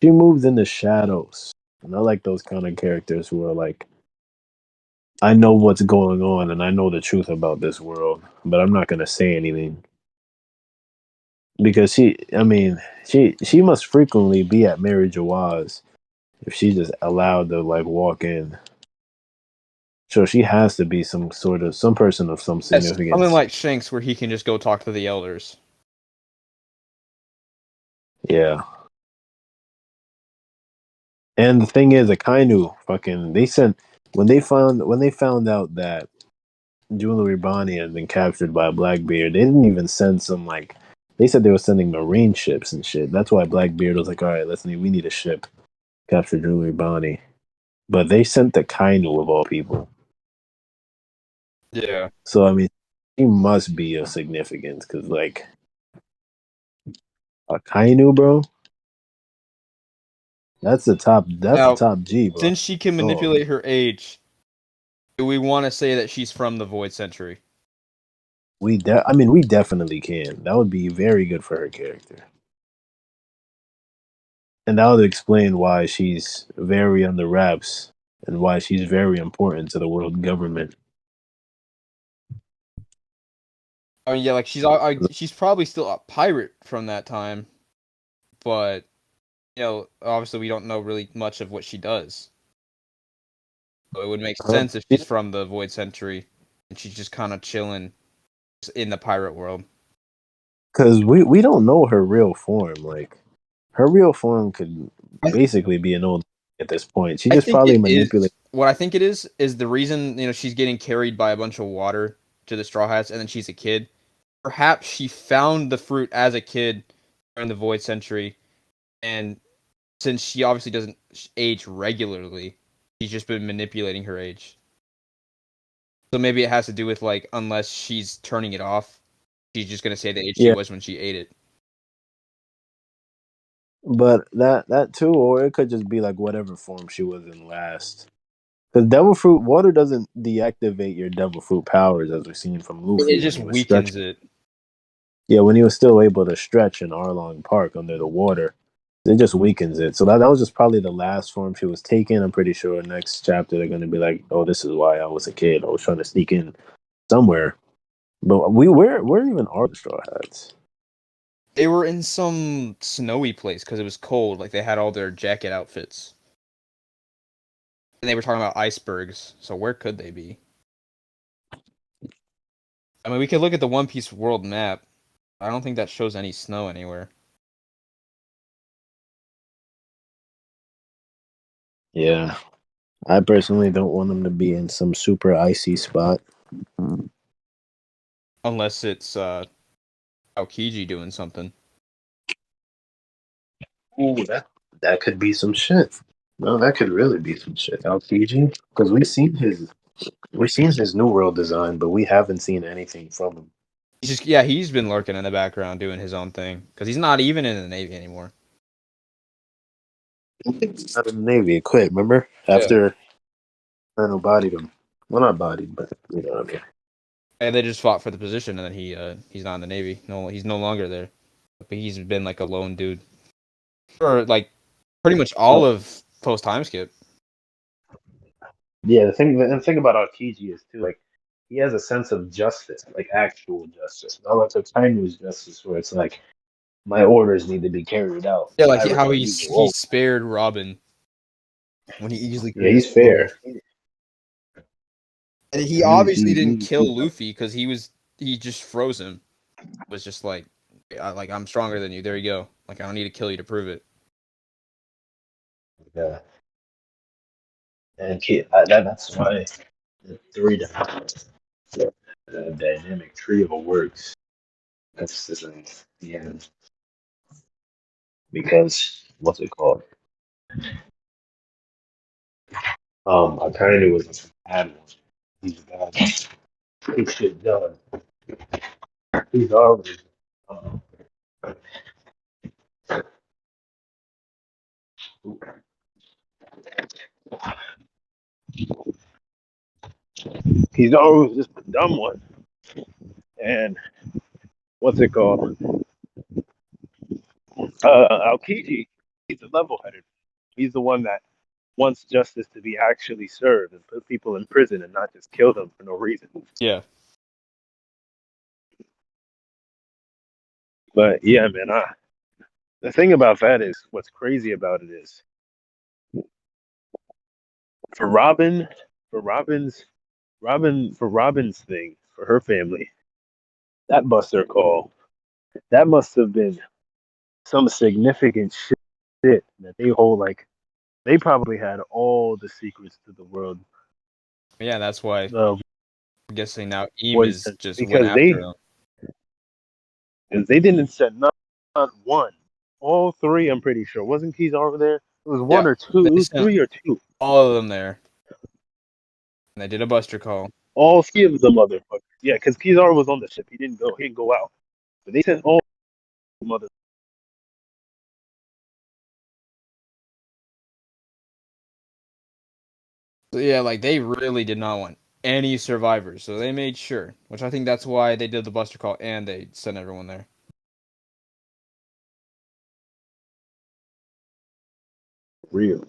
she moves in the shadows, and I like those kind of characters who are like, I know what's going on and I know the truth about this world, but I'm not gonna say anything because I mean, she must frequently be at Mary Jawaz if she just allowed to like walk in. So she has to be some person of some Yes, something significance. like Shanks, where he can just go talk to the elders. Yeah. And the thing is, Akainu fucking they sent when they found out that Jewelry Bonnie had been captured by Blackbeard, they didn't even send some like they said they were sending marine ships and shit. That's why Blackbeard was like, all right, we need a ship capture Jewelry Bonnie. But they sent the Kainu of all people. Yeah. So I mean, he must be of significance because like a Kainu, bro. That's the top. That's the Now, top G, bro. since she can Oh, manipulate her age, do we want to say that she's from the Void Century? I mean, we definitely can. That would be very good for her character. And that would explain why she's very on the wraps and why she's very important to the world government. I mean, yeah, like she's probably still a pirate from that time, but obviously we don't know really much of what she does. So it would make sense if she's from the Void Century and she's just kind of chilling in the pirate world. Because we don't know her real form. Like, her real form could I, basically be an old at this point. She I just think probably it manipulates. is what I think it is the reason she's getting carried by a bunch of water to the Straw Hats, and then she's a kid. Perhaps she found the fruit as a kid during the Void Century, and since she obviously doesn't age regularly, she's just been manipulating her age. So maybe it has to do with like unless she's turning it off, she's just gonna say the age she Yeah, was when she ate it. but that too, or it could just be like whatever form she was in last. Because devil fruit water doesn't deactivate your devil fruit powers, as we've seen from It Luffy when just he was weakens stretching. it. Yeah, when he was still able to stretch in Arlong Park under the water, it just weakens it. So that was just probably the last form she was taking. I'm pretty sure next chapter they're gonna be like, "Oh, this is why I was a kid. I was trying to sneak in somewhere." But where even are the Straw Hats? They were in some snowy place because it was cold. Like they had all their jacket outfits, and they were talking about icebergs. So where could they be? I mean, we could look at the One Piece world map. I don't think that shows any snow anywhere. Yeah, I personally don't want them to be in some super icy spot. Unless it's Aokiji doing something. Ooh, that could be some shit. No, that could really be some shit. LPG, because we've seen his new world design, but we haven't seen anything from him. He's been lurking in the background doing his own thing because he's not even in the Navy anymore. Out of the Navy, he quit. Remember Yeah. after Colonel bodied him. Well, not bodied, but you know what I mean. And they just fought for the position, and then he's not in the Navy. No, he's no longer there. But he's been like a lone dude for like pretty much all Oh, of post time skip. yeah. The thing about Aokiji is too, like, he has a sense of justice, like actual justice. Not like the Chinese justice, where it's like my orders need to be carried out. Yeah, like Pirates how like you go he over. spared Robin when he easily could Yeah, have he's just killed fair. her. And he He, obviously he, didn't he, kill Luffy because he just froze him. Was just like, I'm stronger than you. There you go. Like I don't need to kill you to prove it. yeah. And that's why the dynamic trio works. That's just the end. Because what's it called? I kind of was a bad one. He's bad. He's shit done. He's already. Um, he's always just a dumb one. And what's it called? Aokiji, he's a level headed. He's the one that wants justice to be actually served and put people in prison and not just kill them for no reason. Yeah. But yeah, man, the thing about that is what's crazy about it is for Robin, for Robin's for Robin's thing, for her family, that Buster call, that must have been some significant shit that they hold like they probably had all the secrets to the world, Yeah, that's why the I'm guessing now Eam voice is just went because after him. they didn't set not one, all three. I'm pretty sure wasn't Keys over there. It was one Yeah. or two. It They was sent three or two. all of them there. And they did a buster call. All three of the motherfuckers. Yeah, because Kizar was on the ship. He didn't go. He didn't go out. But they sent all the mother. So yeah, like they really did not want any survivors. So they made sure, which I think that's why they did the Buster Call and they sent everyone there. Real.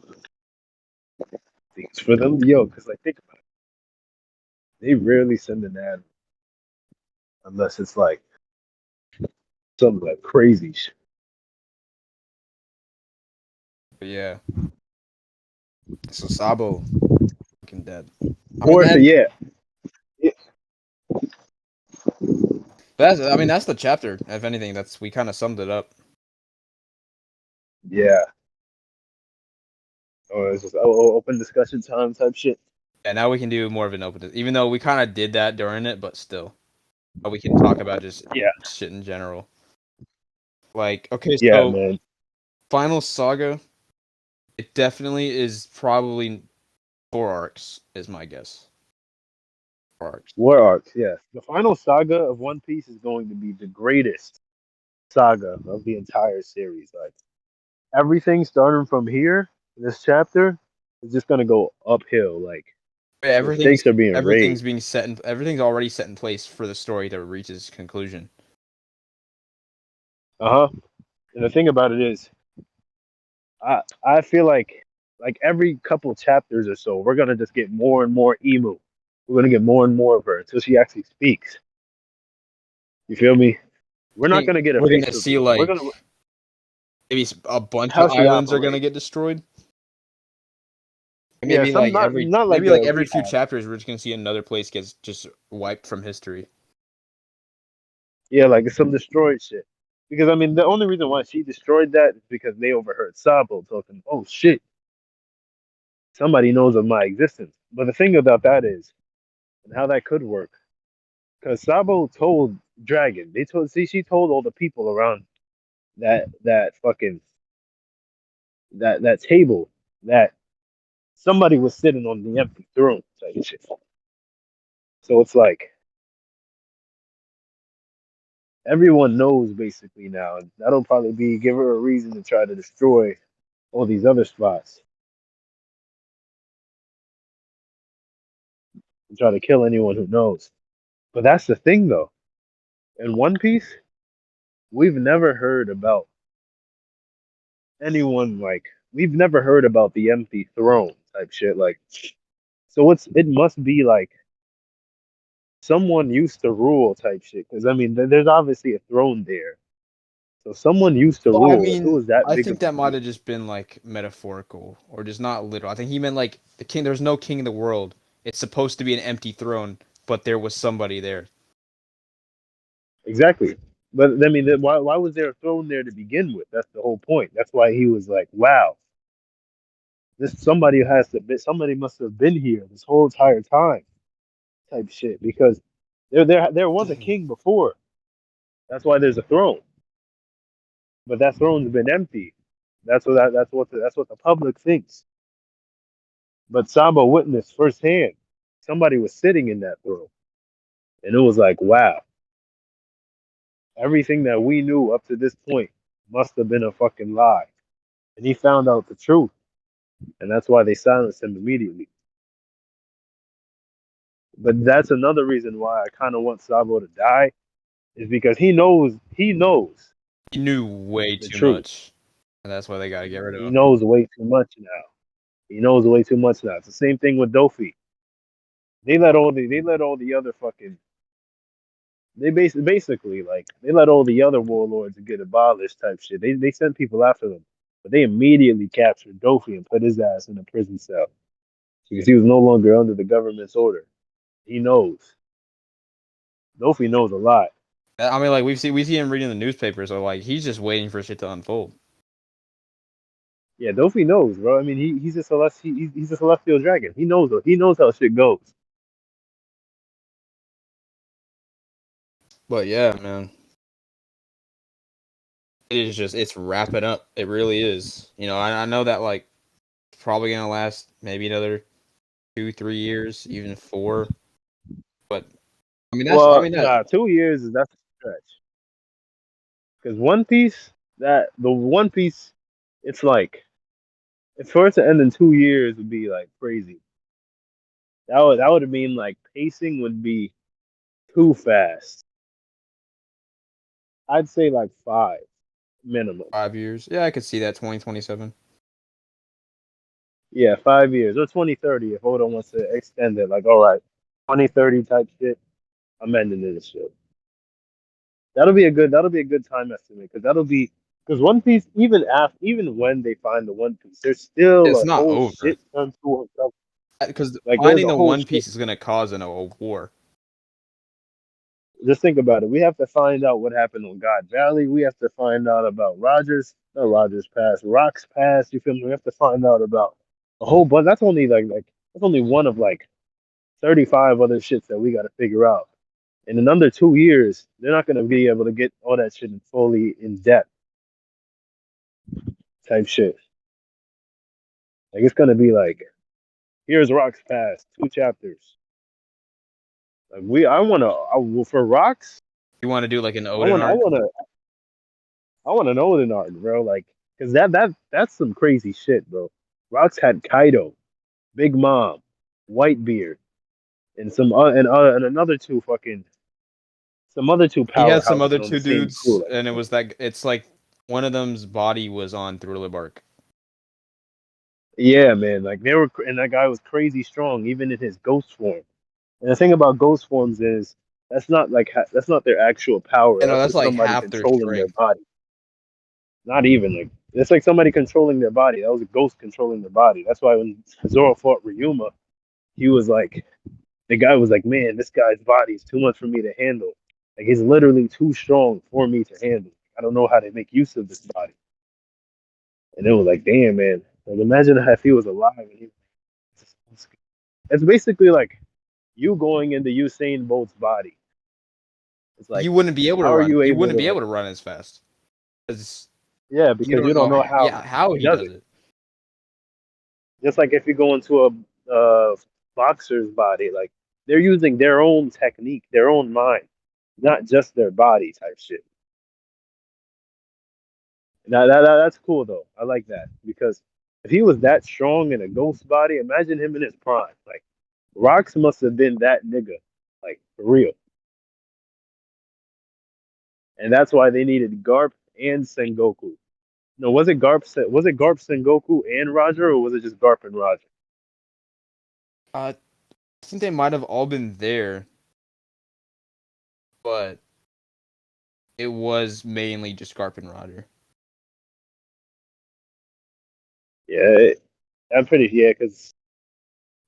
It's for them, yo, because like think about it. They rarely send an ad unless it's like something like crazy shit. But yeah, so Sabo fucking dead. I mean, Or and yeah, yeah, that's the chapter. If anything, that's we kind of summed it up. yeah. Or it's just open discussion time type shit. And now we can do more of an open, even though we kind of did that during it, but still, we can talk about just Yeah, shit in general. Like, okay, yeah, so man. Final Saga, it definitely is probably 4 arcs, is my guess. 4 arcs. War arcs, yes. The final saga of One Piece is going to be the greatest saga of the entire series. Like everything starting from here, this chapter, is just gonna go uphill. Like the Everything's stakes are being everything's raised. being set in, everything's already set in place for the story to reach its conclusion. Uh huh. And the thing about it is, I feel like every couple chapters or so, we're gonna just get more and more emu. We're gonna get more and more of her until she actually speaks. You feel me? We're I not think gonna get a we're face gonna see reveal. We're like gonna maybe a bunch of how she islands are gonna operates. get destroyed. Yeah, Maybe some like every not like maybe like a every few rehab. chapters we're just gonna see another place gets just wiped from history. Yeah, like it's some destroyed shit. Because I mean, the only reason why she destroyed that is because they overheard Sabo talking. Oh shit, somebody knows of my existence. But the thing about that is, and how that could work, because Sabo told Dragon. They told. See, she told all the people around that fucking that table that somebody was sitting on the empty throne type shit. So it's like everyone knows basically now. And that'll probably be give her a reason to try to destroy all these other spots and try to kill anyone who knows. But that's the thing though. In One Piece, we've never heard about anyone like we've never heard about the empty throne type shit. Like so it must be like someone used to rule type shit. Because I mean there's obviously a throne there. So someone used to Well, I rule. If it mean, was that I big of think that a might deal. have just been like metaphorical or just not literal. I think he meant like the king. There's no king in the world. It's supposed to be an empty throne, but there was somebody there. Exactly. But I mean, why was there a throne there to begin with? That's the whole point. That's why he was like, "Wow, this somebody must have been here this whole entire time," type shit. Because there was a king before. That's why there's a throne. But that throne's been empty. That's what the public thinks. But Samba witnessed firsthand. Somebody was sitting in that throne, and it was like, "Wow, everything that we knew up to this point must have been a fucking lie." And he found out the truth. And that's why they silenced him immediately. But that's another reason why I kind of want Sabo to die, is because he knows He knew way the too truth. much, and that's why they got to get rid of He him. knows way too much now. He knows way too much now. It's the same thing with Dofi. They let all the other fucking basically like they let all the other warlords get abolished type shit. They sent people after them, but they immediately captured Dofi and put his ass in a prison cell because he was no longer under the government's order. He knows. Dofi knows a lot. I mean, like we see him reading the newspaper, so like he's just waiting for shit to unfold. Yeah, Dofi knows, bro. I mean, he's a celestial dragon. He knows how shit goes. But yeah, man, it's wrapping up. It really is. I know that like it's probably gonna last maybe another 2, 3 years, even 4. But I Well, mean that nah, 2 years is that's a stretch. Because One Piece, the One Piece, it's like if for it to end in 2 years would be like crazy. That would mean like pacing would be too fast. I'd say like 5 minimum. 5 years. Yeah, I could see that. 2027. Yeah, 5 years or 2030 if Oda wants to extend it. Like, all right, 2030 type shit. I'm ending this shit. That'll be a good time estimate because that'll be because One Piece even when they find the One Piece, there's still It's a not whole over shit ton to it. because Like there's finding a the whole One shit. Piece is gonna cause a war. Just think about it. We have to find out what happened on God Valley. We have to find out about not Rogers Pass, Rocks Pass. You feel me? We have to find out about a whole bunch. That's only like that's only one of like 35 other shits that we got to figure out. In another 2 years, they're not gonna be able to get all that shit fully in depth type shit. Like it's gonna be like here's Rocks Pass, 2 chapters. Like well, for Rocks, You want to do like an I Odin want I arc? want to I want to know the art, bro. Like, cause that's some crazy shit, bro. Rocks had Kaido, Big Mom, Whitebeard, and and another two fucking some other two He had some other powerhouses on the two same crew. dudes, and it was that it's like one of them's body was on Thriller Bark. Yeah, man. Like and that guy was crazy strong, even in his ghost form. And the thing about ghost forms is that's not their actual power. You know, That's that's just like somebody half their controlling their strength. body. Not even like it's like somebody controlling their body. That was a ghost controlling their body. That's why when Zoro fought Ryuma, he was like, the guy was like, man, this guy's body is too much for me to handle. Like he's literally too strong for me to handle. I don't know how to make use of this body. And it was like, damn, man. Like imagine if he was alive and he. It's basically like you going into Usain Bolt's body. It's like, You wouldn't be able to how are run. you You able wouldn't be to? able to run as fast because Yeah, you because you don't don't know. know how Yeah, how he he does does it. it. Just like if you go into a boxer's body, like they're using their own technique, their own mind, not just their body type shit. That's cool though. I like that because if he was that strong in a ghost body, imagine him in his prime. Like Rocks must have been that nigga, like for real. And that's why they needed Garp and Sengoku. No, Was it Garp, Sengoku, and Roger, or was it just Garp and Roger? I think they might have all been there, but it was mainly just Garp and Roger. Yeah, I'm pretty because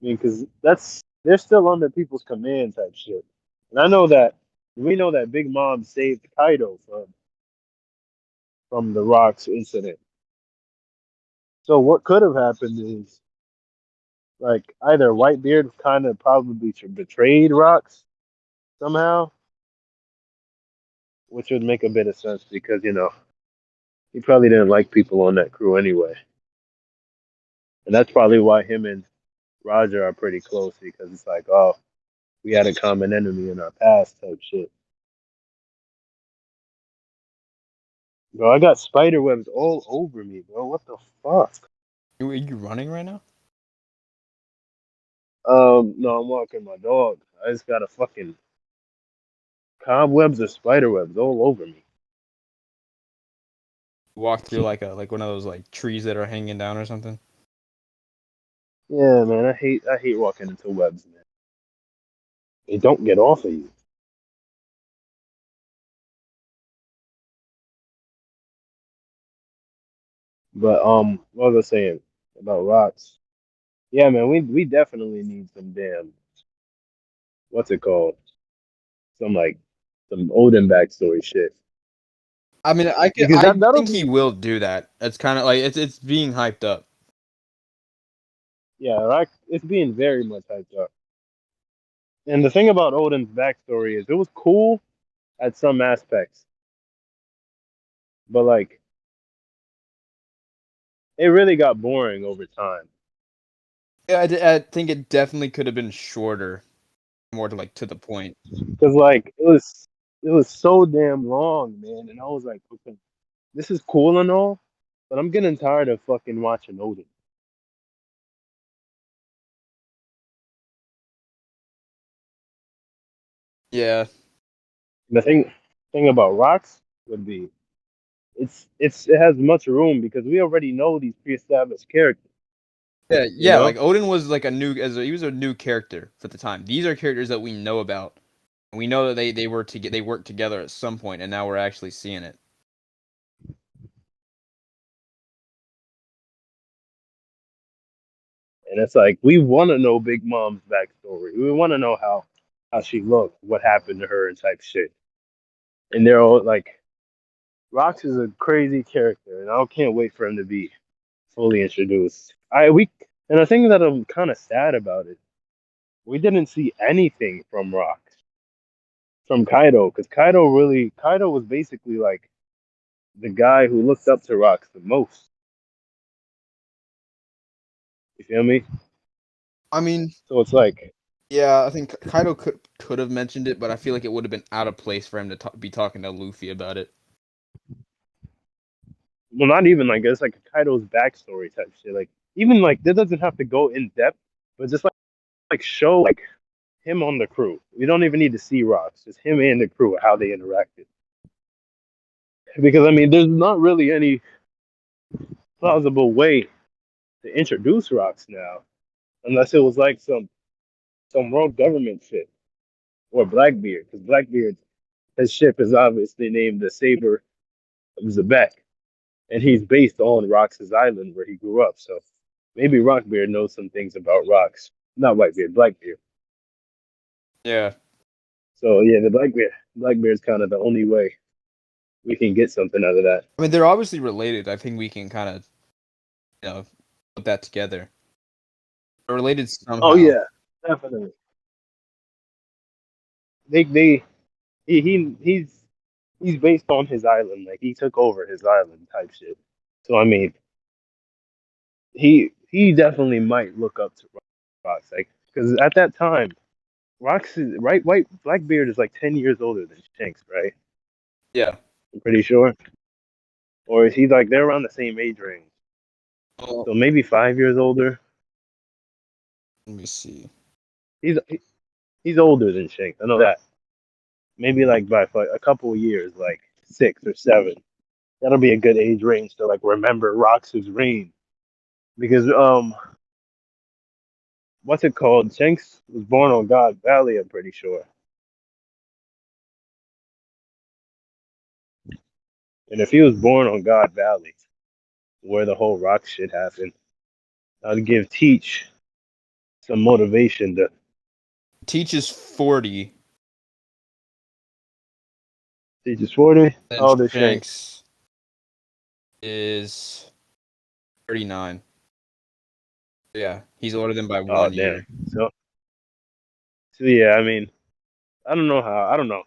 because that's they're still under people's command type shit. And I know that we know that Big Mom saved Kaido from the Rocks incident. So what could have happened is like either Whitebeard kind of probably betrayed Rocks somehow, which would make a bit of sense because he probably didn't like people on that crew anyway, and that's probably why him and Roger are pretty close because it's like, oh, we had a common enemy in our past type shit. Bro, I got spider webs all over me, bro. What the fuck? Are you running right now? No, I'm walking my dog. I just got a fucking cobwebs or spider webs all over me. Walk through like one of those like trees that are hanging down or something. Yeah, man, I hate walking into webs, man. They don't get off of you. But what was I saying about rocks? Yeah, man, we definitely need some damn what's it called? Some like some Odin backstory shit. I mean, Because I that'll think he be will do that. It's kind of like it's being hyped up. yeah, right. It's being very much hyped up. And the thing about Odin's backstory is it was cool at some aspects, but like it really got boring over time. Yeah, I think it definitely could have been shorter, more to like to the point. Because like it was so damn long, man. And I was like, okay, this is cool and all, but I'm getting tired of fucking watching Odin. Yeah, The thing about rocks would be it has much room because we already know these pre-established characters. You yeah. know, Like Odin was like he was a new character for the time. These are characters that we know about. We know that they worked together at some point, and now we're actually seeing it. and it's like we want to know Big Mom's backstory. We want to know how she looked, what happened to her, and type shit. And they're all like, Rox is a crazy character, and I can't wait for him to be fully introduced. And the thing that I'm kind of sad about it, we didn't see anything from Rox, from Kaido, because Kaido was basically like the guy who looked up to Rox the most. You feel me? I mean, So it's like, yeah, I think Kaido could have mentioned it, but I feel like it would have been out of place for him to be talking to Luffy about it. well, not even like it's like a Kaido's backstory type shit. Like even like that doesn't have to go in depth, but just like show like him on the crew. We don't even need to see Rox, just him and the crew how they interacted. Because I mean, there's not really any plausible way to introduce Rox now, unless it was like some world government shit or Blackbeard, because Blackbeard his ship is obviously named the Saber of Zebek, and he's based on Rox's island where he grew up. So maybe Rockbeard knows some things about Rox, not Whitebeard, Blackbeard. Yeah, So yeah, the Blackbeard's kind of the only way we can get something out of that. I mean they're obviously related. I think we can kind of put that together. They're related Oh somehow. yeah, definitely. They he's based on his island, like he took over his island type shit. So I mean, he definitely might look up to Rox, like because at that time, Rox is right. White Blackbeard is like 10 years older than Shanks, right? Yeah. I'm pretty sure, or is he like they're around the same age range? Well, So maybe 5 years older. let me see. He's he's older than Shanks. I know that. Maybe like by a couple of years, like 6 or 7. That'll be a good age range to like remember Rox's reign because what's it called? Shanks was born on God Valley, I'm pretty sure. And if he was born on God Valley, where the whole rock shit happened, I'd give Teach some motivation to Teach is 40, Teach his 40. and How old is Shanks? Shanks is 39. Yeah, he's older than by Oh one damn. year. So yeah, I mean, I don't know.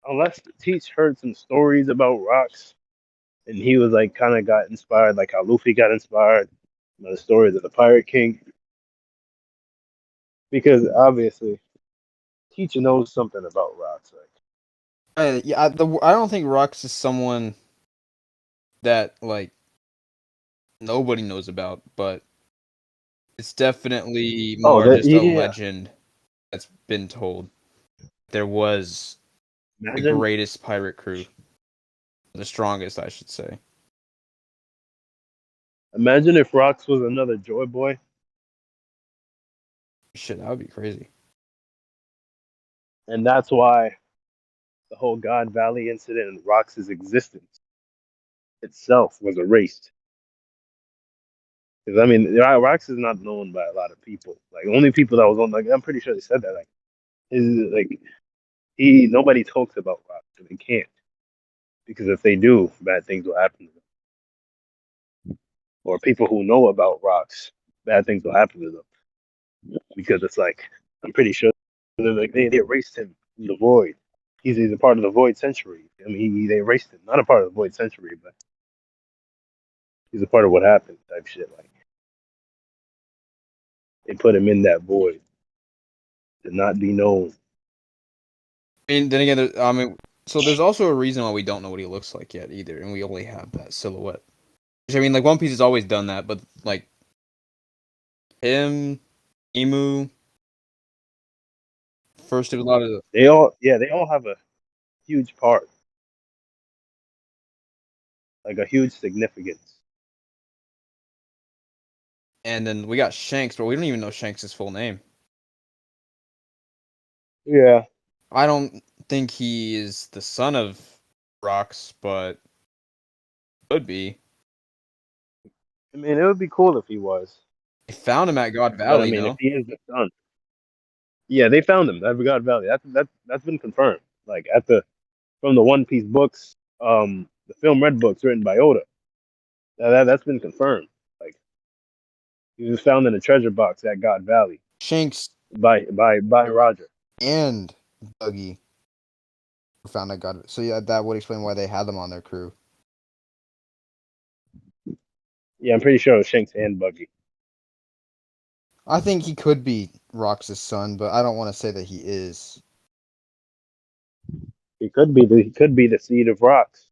Unless Teach heard some stories about rocks and he was like kind of got inspired, like how Luffy got inspired by the stories of the Pirate King. Because obviously Teach knows something about rocks. Like, Yeah, I don't think Rux is someone that like nobody knows about, but it's definitely oh, more that just a yeah. legend that's been told. There was the Imagine, greatest pirate crew, the strongest, I should say. imagine if Rocks was another Joy Boy, Shit, that would be crazy. and that's why the whole God Valley incident and Rocks' existence itself was erased. Because I mean, Rocks is not known by a lot of people. Like only people that was on, like I'm pretty sure they said that. Like his like he nobody talks about Rocks, and they can't because if they do, bad things will happen to them. Or people who know about Rocks, bad things will happen to them because it's like I'm pretty sure like they erased him from the void. He's a part of the void century. I mean, they erased him, not a part of the void century, but he's a part of what happened type shit. Like they put him in that void to not be known. I mean, then again, I mean, so there's also a reason why we don't know what he looks like yet either, and we only have that silhouette. Which I mean, like One Piece has always done that, but like him, Emu, first did a lot of the, they all have a huge part, like a huge significance. and then we got Shanks, but we don't even know Shanks' full name. Yeah, I don't think he is the son of Rocks, but could be. I mean, it would be cool if he was, They found him at God but I Valley, mean, if no? he is the son, yeah, they found him at God Valley. That's been confirmed. Like at the from the One Piece books, the film Red books written by Oda. That's been confirmed. Like he was found in a treasure box at God Valley Shanks by Roger. and Buggy were found at God. So yeah, that would explain why they had them on their crew. Yeah, I'm pretty sure it was Shanks and Buggy. I think he could be Rocks' son, but I don't want to say that he is. He could be the seed of rocks.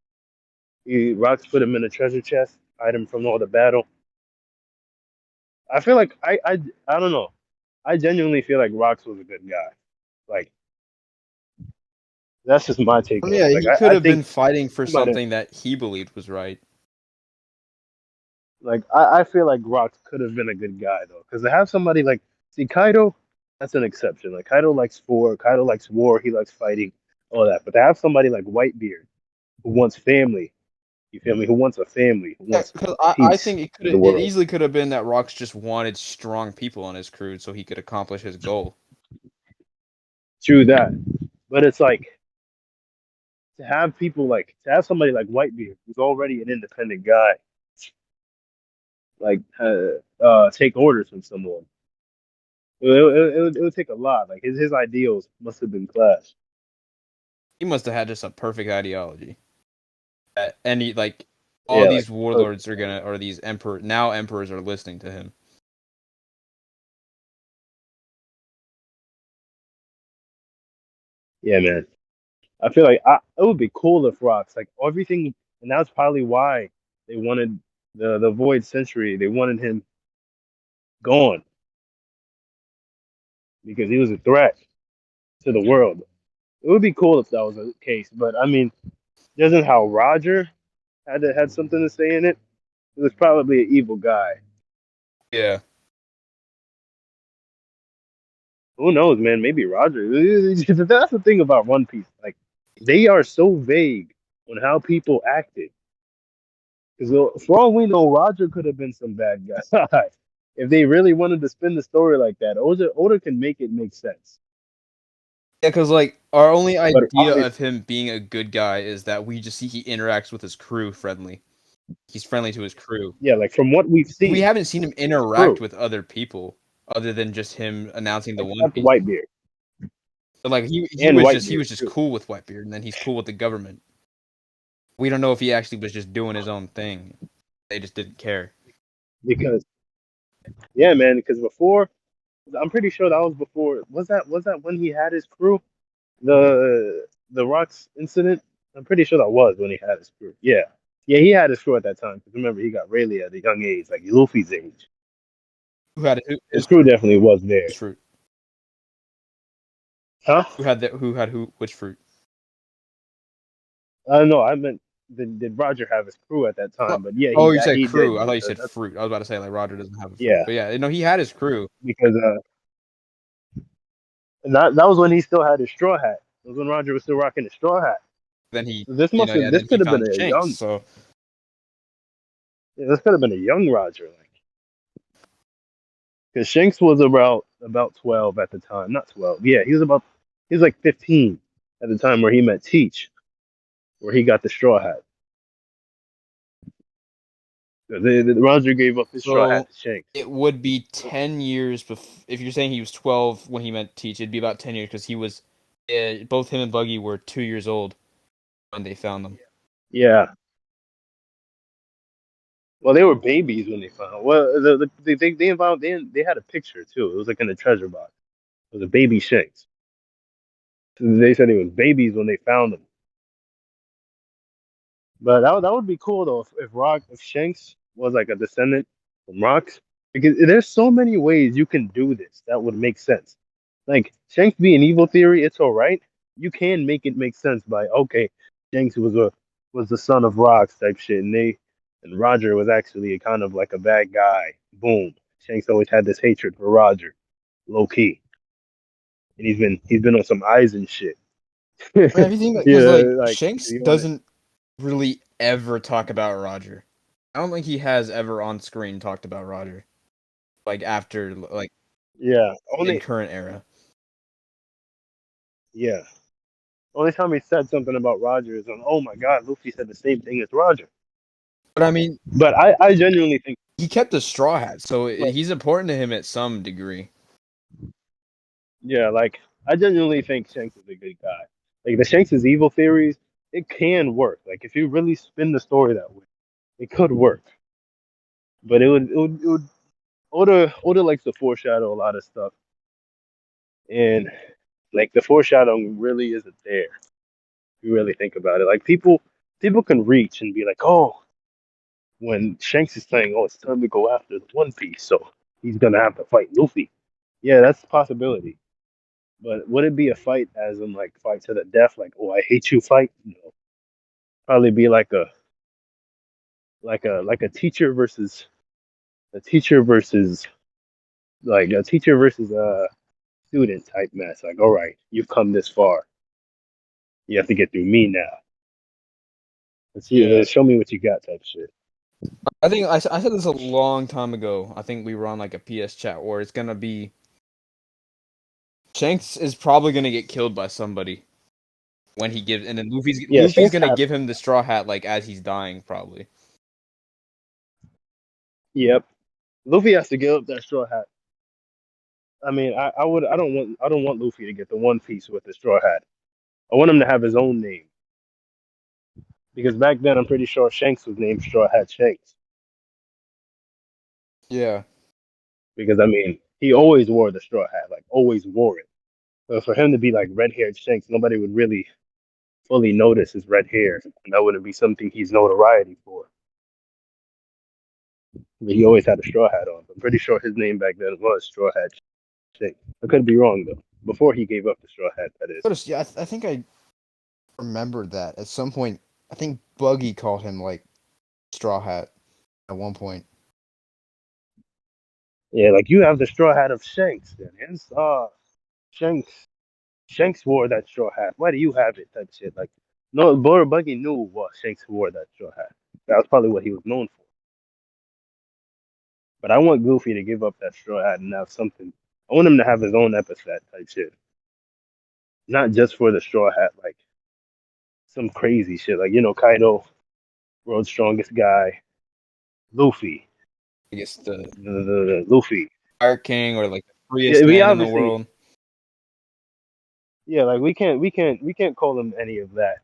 Rocks put him in a treasure chest, hide him from all the battle. I feel like I don't know. I genuinely feel like Rocks was a good guy. Like that's just my take on Yeah, it. Like he could I have been think fighting for he might have something that he believed was right. like I feel like Rocks could have been a good guy though, because to have somebody like see Kaido, that's an exception. Like Kaido likes war, he likes fighting, all that. But to have somebody like Whitebeard who wants family, you feel me? Who wants a family, who Yeah, wants because I peace think in the it world. easily could have been that Rocks just wanted strong people on his crew so he could accomplish his goal. True that. But it's like to have somebody like Whitebeard who's already an independent guy, like take orders from someone. It would take a lot. Like his ideals must have been clashed. He must have had just a perfect ideology. Any like all Yeah, like these warlords perfect. are gonna, or these emperors are listening to him. Yeah, man. I feel like it would be cool if Rocks like everything, and that's probably why they wanted the Void Century. They wanted him gone because he was a threat to the world. It would be cool if that was the case, but I mean, doesn't how Roger had something to say in it? He was probably an evil guy. Yeah. Who knows, man? Maybe Roger. That's the thing about One Piece. Like they are so vague on how people acted. Because for all we know, Roger could have been some bad guy. If they really wanted to spin the story like that, Oda can make it make sense. Yeah, because like our only But idea of obviously, him being a good guy is that we just see he interacts with his crew friendly. He's friendly to his crew. yeah, like from what we've We seen, haven't seen him interact true, with other people other than just him announcing the One except Piece. Whitebeard But like and he Whitebeard was just too. cool with Whitebeard, and then he's cool with the government. We don't know if he actually was just doing his own thing. They just didn't care. Because yeah, man. Because before, I'm pretty sure that was before. Was that when he had his crew? The Rocks incident. I'm pretty sure that was when he had his crew. Yeah, yeah, he had his crew at that time. Because remember, he got Rayleigh at a young age, like Luffy's age. Who had His crew definitely was there, his fruit? huh? Who had who which fruit? No, I meant did Roger have his crew at that Oh, time? But yeah, oh, you said he crew. did. I thought you Because said fruit. I was about to say like Roger doesn't have a fruit, yeah, but yeah, no, he had his crew. because and that was when he still had his straw hat. It was when Roger was still rocking his straw hat. Then he, So yeah, this then he could have been found a Shanks. young So yeah, this could have been a young Roger, like because Shanks was about 12 at the time, not 12. Yeah, he was like 15 at the time where he met Teach, where he got the straw hat. Roger gave up his straw hat so to Shanks. it would be 10 years if you're saying he was 12 when he met Teach. It'd be about 10 years because he was, both him and Buggy were 2 years old when they found them. Yeah. Well, they were babies when they found. Well, they had a picture too. It was like in a treasure box. It was a baby Shanks. So they said it was babies when they found them. But that would be cool though if Shanks was like a descendant from Rocks because there's so many ways you can do this that would make sense. Like Shanks being evil theory, it's all right. You can make it make sense by okay, Shanks was the son of rocks type shit, and Roger was actually kind of like a bad guy. Boom. Shanks always had this hatred for Roger, low key, and he's been on some eyes and shit. Man, if you think because Yeah, like like Shanks you want it. doesn't really ever talk about Roger. I don't think he has ever on screen talked about Roger. Like after like Yeah, in only current era. yeah. Only time he said something about Roger is on. Oh my God, Luffy said the same thing as Roger. But I mean, But I genuinely think he kept the straw hat, so like he's important to him at some degree. yeah, like I genuinely think Shanks is a good guy. Like the Shanks is evil theories, it can work. Like if you really spin the story that way, it could work. But it would Oda likes to foreshadow a lot of stuff, and like the foreshadowing really isn't there. If you really think about it, like people can reach and be like, oh, when Shanks is saying, oh, it's time to go after the One Piece, so he's gonna have to fight Luffy. Yeah, that's a possibility. But would it be a fight as in like fight to the death, like oh I hate you fight? No, probably be like a teacher versus like a teacher versus a student type mess. Like all right, you've come this far, you have to get through me now. Let's see, Yeah. show me what you got type shit. I think I said this a long time ago. I think we were on like a PS chat where it's gonna be Shanks is probably gonna get killed by somebody when he gives, and then Yeah, Luffy's Shanks gonna have. give him the straw hat like as he's dying probably. Yep, Luffy has to give up that straw hat. I mean, I don't want Luffy to get the One Piece with the straw hat. I want him to have his own name because back then I'm pretty sure Shanks was named Straw Hat Shanks Yeah. because I mean he always wore the straw hat, like always wore it. So for him to be like red haired Shanks, nobody would really fully notice his red hair, and that wouldn't be something he's notoriety for. But he always had a straw hat on. I'm pretty sure his name back then was Straw Hat Shanks. I could be wrong though. Before he gave up the straw hat, that is. Notice, yeah, I think I remembered that at some point. I think Buggy called him like Straw Hat at one point. Yeah, like you have the straw hat of Shanks, then. Hence, Shanks Shanks wore that straw hat. Why do you have it? Type shit. Like, no, Borer Buggy knew what Shanks wore that straw hat. That was probably what he was known for. But I want Goofy to give up that straw hat and have something. I want him to have his own epithet type shit. Not just for the straw hat, like some crazy shit. Like, Kaido, world's strongest guy. Luffy. I guess the The Luffy. Fire King or like the Yeah, freest we man in the obviously, world. yeah, like we can't call him any of that,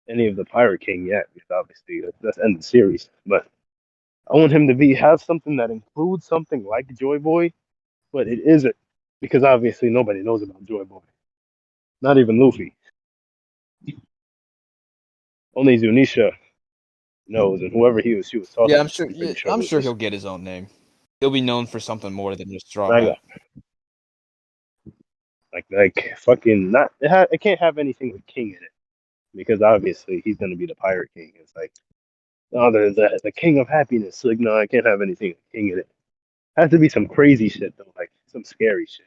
any of the Pirate King yet, because obviously that's end the series. But I want him to have something that includes something like Joy Boy, but it isn't because obviously nobody knows about Joy Boy. Not even Luffy. Only Zunisha knows, and whoever she was Yeah, talking I'm to, sure. I'm Yeah, pretty sure I'm was sure just he'll get his own name. He'll be known for something more than just Straw like Hat. like fucking not. It can't have anything with King in it because obviously he's gonna be the Pirate King. It's like oh, the King of Happiness. Like no, I can't have anything with King in it. Has to be some crazy shit though, like some scary shit.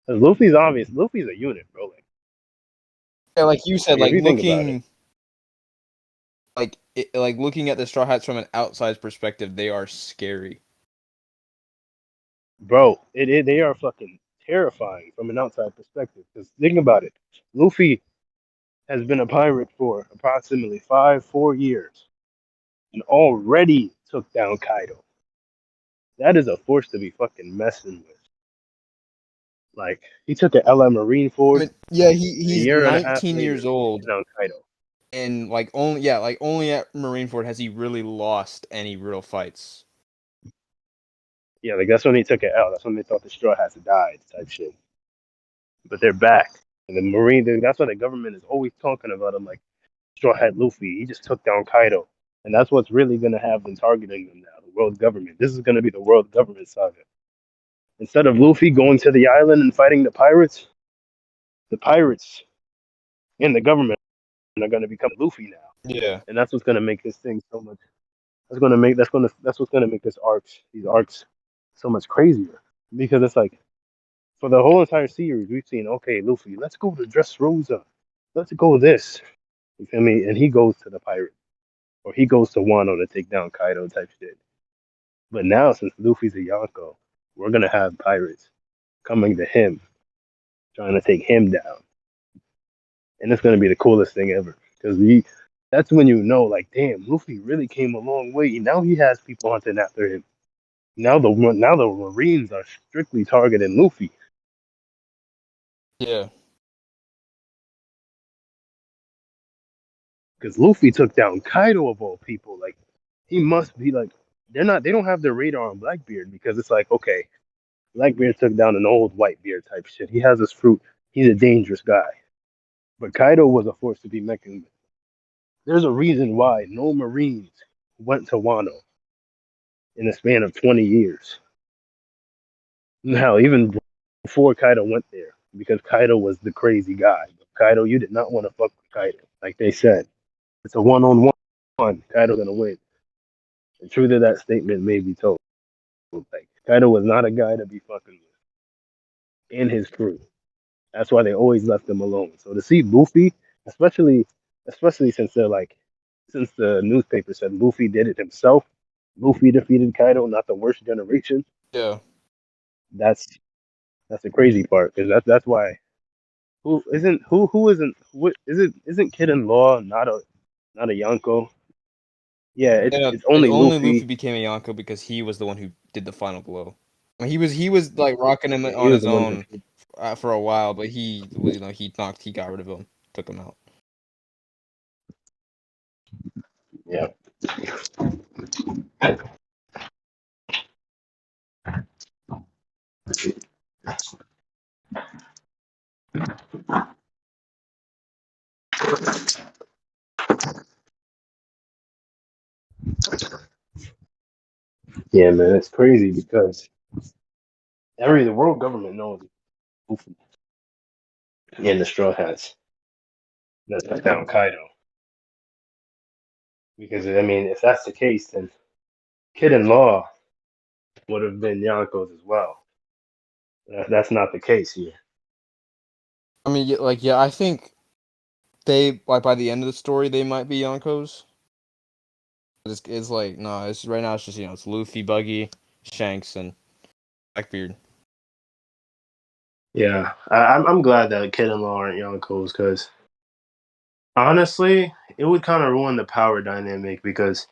Because Luffy's obvious. Luffy's a unit, bro. Yeah, like you said, Like if you think about it. like looking at the Straw Hats from an outside perspective, they are scary. Bro, they are fucking terrifying from an outside perspective. Because think about it, Luffy has been a pirate for approximately 4 years and already took down Kaido. That is a force to be fucking messing with. Like he took an LM Marine I force mean, yeah, and a he's year and a half 19 later years he's old, taking down Kaido. and like only at Marineford has he really lost any real fights. Yeah, like that's when he took an L. That's when they thought the Straw Hats had died, type shit. But they're back, and the Marine. That's why the government is always talking about him. Like Straw Hat Luffy, he just took down Kaido. And that's what's really going to have them targeting them now, the world government. This is going to be the world government saga. Instead of Luffy going to the island and fighting the pirates and the government are going to become Luffy now, Yeah. and that's what's going to make this thing so much. That's what's going to make these arcs so much crazier, because it's like for the whole entire series we've seen, okay, Luffy, let's go to Dressrosa, let's go this, you feel me? And he goes to the pirate, or he goes to Wano to take down Kaido type shit. But now, since Luffy's a Yonko, we're gonna have pirates coming to him, trying to take him down, and it's gonna be the coolest thing ever. Because that's when you know, like, damn, Luffy really came a long way. Now he has people hunting after him. Now the Marines are strictly targeting Luffy Yeah. because Luffy took down Kaido of all people. Like, he must be like, they don't have their radar on Blackbeard, because it's like, okay, Blackbeard took down an old Whitebeard type shit. He has his fruit. He's a dangerous guy. But Kaido was a force to be reckoned with. There's a reason why no Marines went to Wano in a span of 20 years. Now, even before Kaido went there, because Kaido was the crazy guy. Kaido, you did not want to fuck with Kaido. Like they said, it's a one-on-one. Kaido's going to win. The truth of that statement may be told. Like, Kaido was not a guy to be fucking with in his crew. That's why they always left him alone. So to see Luffy, especially since the newspaper said Luffy did it himself, Luffy defeated Kaido, not the worst generation. Yeah. That's that's the crazy part, because that's why who isn't what isn't Kid in Law not a Yonko? Yeah, Yeah. it's It's only only Luffy Luffy. became a Yonko because he was the one who did the final blow. I mean, he was like rocking him Yeah, he on was his the one who. own for a while, but he got rid of him, took him out. Yeah, yeah, man, it's crazy because the world government knows Luffy and the Straw Hats that took down Kaido. Because I mean, if that's the case, then Kid in Law would have been Yonkos as well. That's not the case here. I mean, yeah, I think they like by the end of the story they might be Yonkos. It's like no, it's right now. It's just it's Luffy, Buggy, Shanks, and Blackbeard. Yeah, I'm glad that Kid and Law aren't Yonkos, because honestly, it would kind of ruin the power dynamic, because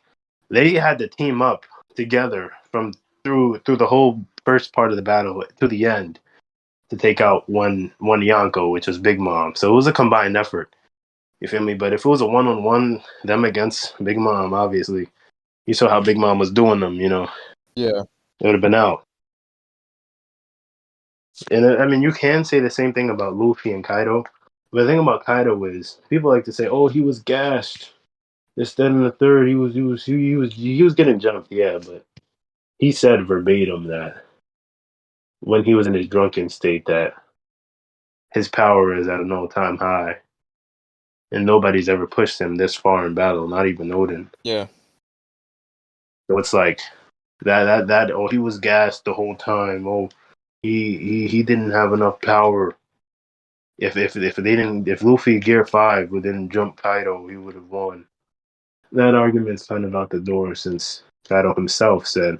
they had to team up together from through the whole first part of the battle to the end to take out one Yonko, which was Big Mom. So it was a combined effort. You feel me? But if it was a one-on-one, them against Big Mom, obviously, you saw how Big Mom was doing them. Yeah, It would have been out. And I mean, you can say the same thing about Luffy and Kaido. But the thing about Kaido is, people like to say, "Oh, he was gashed. Instead in the third, he was getting jumped." Yeah, but he said verbatim that when he was in his drunken state, that his power is at an all-time high, and nobody's ever pushed him this far in battle, not even Odin. yeah, So it's like that. Oh, he was gassed the whole time. Oh, he didn't have enough power. If Luffy Gear 5 didn't jump Kaido, he would have won. That argument's kind of out the door, since Kaido himself said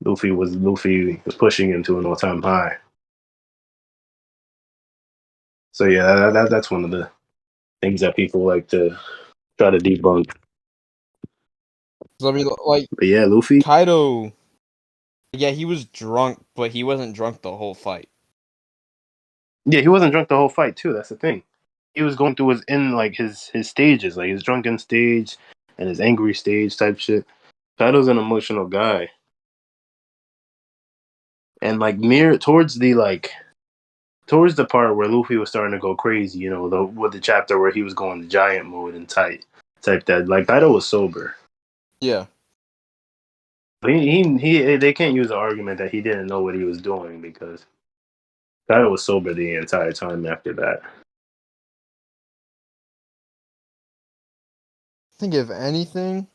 Luffy was pushing him to an all-time high. So yeah, that's one of the things that people like to try to debunk. so, I mean, like But yeah, Luffy. Kaido. Yeah, he was drunk, but he wasn't drunk the whole fight. Yeah, he wasn't drunk the whole fight too. That's the thing. He was going through his stages, like his drunken stage and his angry stage type shit. Kaido's an emotional guy, and like near towards the part where Luffy was starting to go crazy, with the chapter where he was going to giant mode and type that. Like Kaido was sober. Yeah, They can't use the argument that he didn't know what he was doing because Kaido was sober the entire time after that. I think if anything,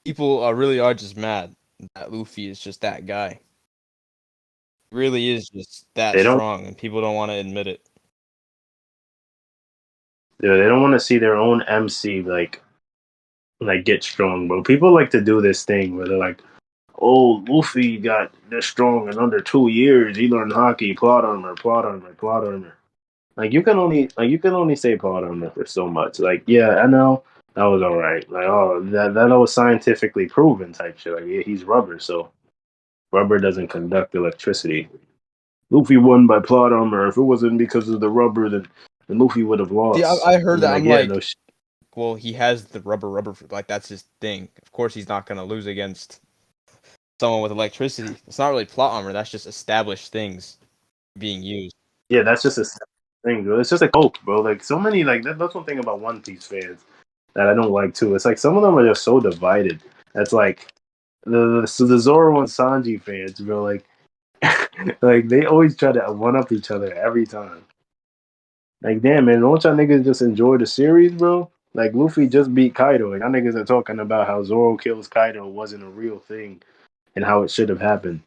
people really are just mad that Luffy is just that guy. He really is just that They don't, strong, and people don't want to admit it. they don't want to see their own MC like get strong, bro. People like to do this thing where they're like, "Oh, Luffy got this strong in under 2 years. He learned hockey, plot armor, plot armor, plot armor." You can only say plot armor for so much. Like, yeah, I know that was all right. Like, oh, that was scientifically proven type shit. Like, yeah, he's rubber, so rubber doesn't conduct electricity. Luffy won by plot armor. If it wasn't because of the rubber, then Luffy would have See, lost. I heard And then that. I'm like, yeah, no like, shit. well, he has the rubber, like that's his thing. Of course, he's not gonna lose against someone with electricity. It's not really plot armor. That's just established things being used. Yeah, that's just a thing, bro. It's just like hope, bro. Like so many, that's one thing about One Piece fans that I don't like too. It's like some of them are just so divided. That's like the Zoro and Sanji fans, bro. Like like they always try to one up each other every time. Like damn man, don't y'all niggas just enjoy the series, bro? Like Luffy just beat Kaido, and y'all niggas are talking about how Zoro kills Kaido wasn't a real thing and how it should have happened.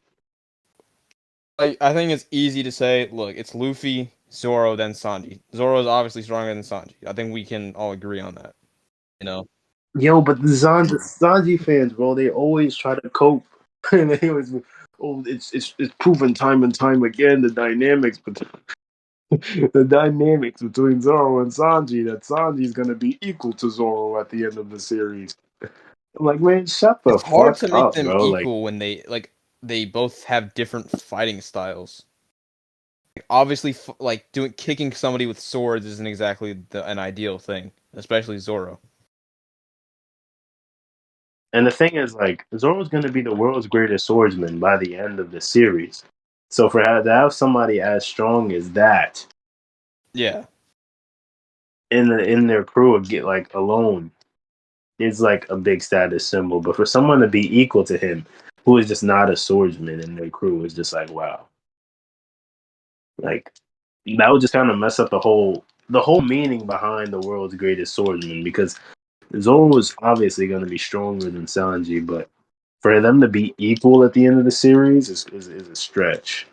I think it's easy to say, look, it's Luffy, Zoro, then Sanji. Zoro is obviously stronger than Sanji. I think we can all agree on that. You know, Yo, but the Sanji fans, bro, they always try to cope. And they always, oh, it's proven time and time again the dynamics between Zoro and Sanji that Sanji's gonna be equal to Zoro at the end of the series. I'm like, man, shut the it's hard fuck to make up, them bro. Like, equal when they both have different fighting styles. Like, obviously, like doing kicking somebody with swords isn't exactly an ideal thing, especially Zoro. and the thing is, like, Zoro's gonna be the world's greatest swordsman by the end of the series. So to have somebody as strong as that Yeah, in their crew, get like alone is like a big status symbol. But for someone to be equal to him, who is just not a swordsman in their crew, is just like wow. Like that would just kind of mess up the whole meaning behind the world's greatest swordsman because Zoro is obviously going to be stronger than Sanji, but for them to be equal at the end of the series is a stretch.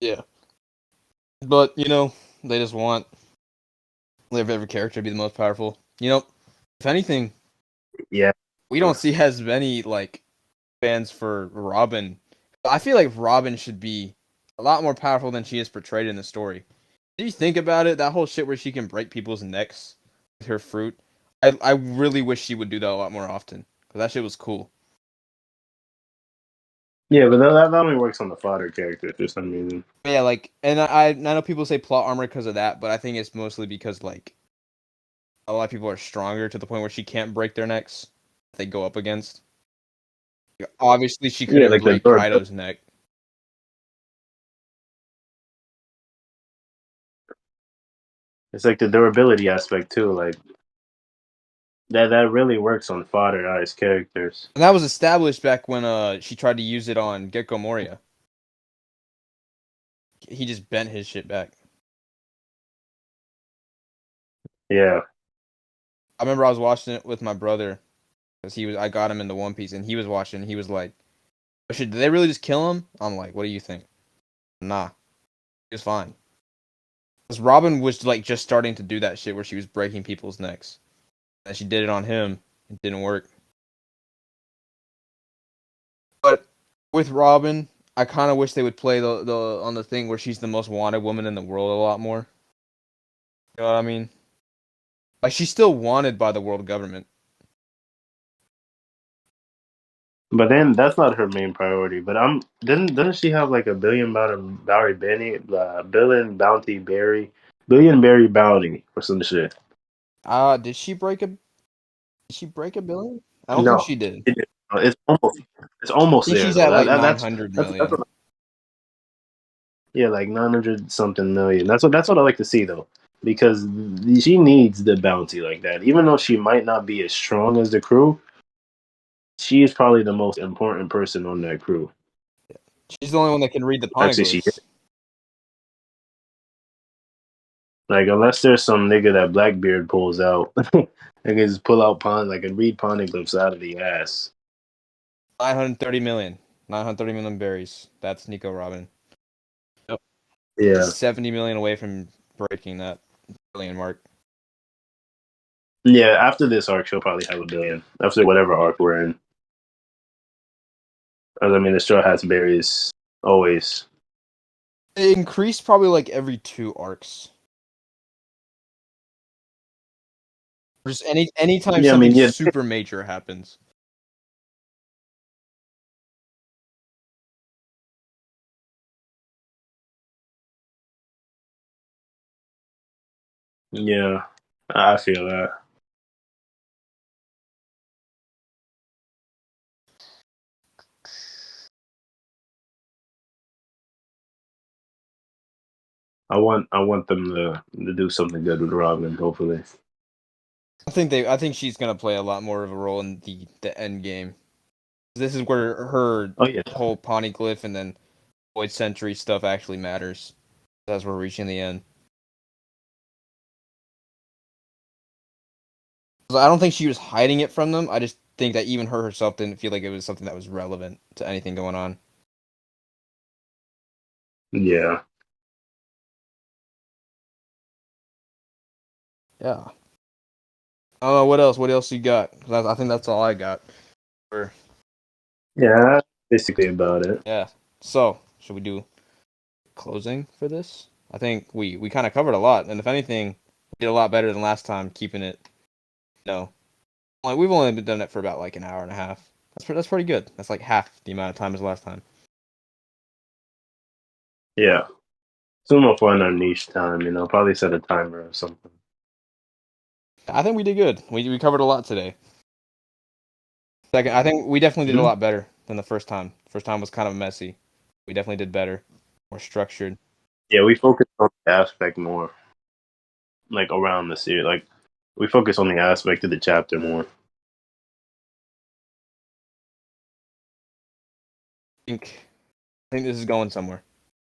yeah. But they just want every character to be the most powerful. If anything, Yeah, we don't see as many like fans for Robin. I feel like Robin should be a lot more powerful than she is portrayed in the story. Do you think about it? That whole shit where she can break people's necks with her fruit. I really wish she would do that a lot more often because that shit was cool. yeah, but that only works on the fodder character for some reason. But yeah, like, and I know people say plot armor because of that, but I think it's mostly because like a lot of people are stronger to the point where she can't break their necks. They go up against. Obviously, she Yeah, couldn't like the break Kaido's neck. it's like the durability aspect too. Like that really works on fodder eyes characters. And that was established back when she tried to use it on Gecko Moria. He just bent his shit back. Yeah, I remember I was watching it with my brother because I got him into One Piece and he was watching. He was like, "Oh, did they really just kill him?" I'm like, "What do you think?" Nah, he was fine. Because Robin was like just starting to do that shit where she was breaking people's necks, and she did it on him. It didn't work. But with Robin, I kind of wish they would play the on the thing where she's the most wanted woman in the world a lot more. You know what I mean? Like she's still wanted by the world government. but then that's not her main priority. But doesn't she have like a billion berry bounty or some shit? Did she break a billion? I don't think No, she did. it, it's I almost think there she's though. at like That's 900 that's million. what, yeah, like 900 something million. That's what I like to see though, because she needs the bounty like that. Even though she might not be as strong as the crew, she is probably the most important person on that crew. She's the only one that can read the Actually, she is. poneglyphs. Like, unless there's some nigga that Blackbeard pulls out, they can just pull out like and read poneglyphs out of the ass. 930 million. 930 million berries. That's Nico Robin. Yep. Yeah, He's 70 million away from breaking that billion mark. yeah. After this arc, she'll probably have a billion. After whatever arc we're in. I mean, the Straw Hats berries always. It increased probably like every 2 arcs. Just anytime Yeah, I something mean, yeah, super major happens. yeah. I feel that. I want them to do something good with Robin. Hopefully. I think she's gonna play a lot more of a role in the end game. This is where her Oh yeah, whole poneglyph and then Void Century stuff actually matters. As we're reaching the end. 'Cause I don't think she was hiding it from them. I just think that even her herself didn't feel like it was something that was relevant to anything going on. yeah. Yeah. I don't know what else. What else you got? 'Cause I think that's all I got. For, Yeah, that's basically about it. yeah. So should we do closing for this? I think we kind of covered a lot, and if anything, we did a lot better than last time. Keeping it, like we've only been doing it for about like an hour and a half. That's pretty good. That's like half the amount of time as last time. Yeah. Some more fun on niche time, probably set a timer or something. I think we did good. We covered a lot today. Second, I think we definitely did a Mhm. lot better than the first time. First time was kind of messy. We definitely did better, more structured. Yeah, we focus on the aspect more, like around the series. Like we focus on the aspect of the chapter more. I think this is going somewhere.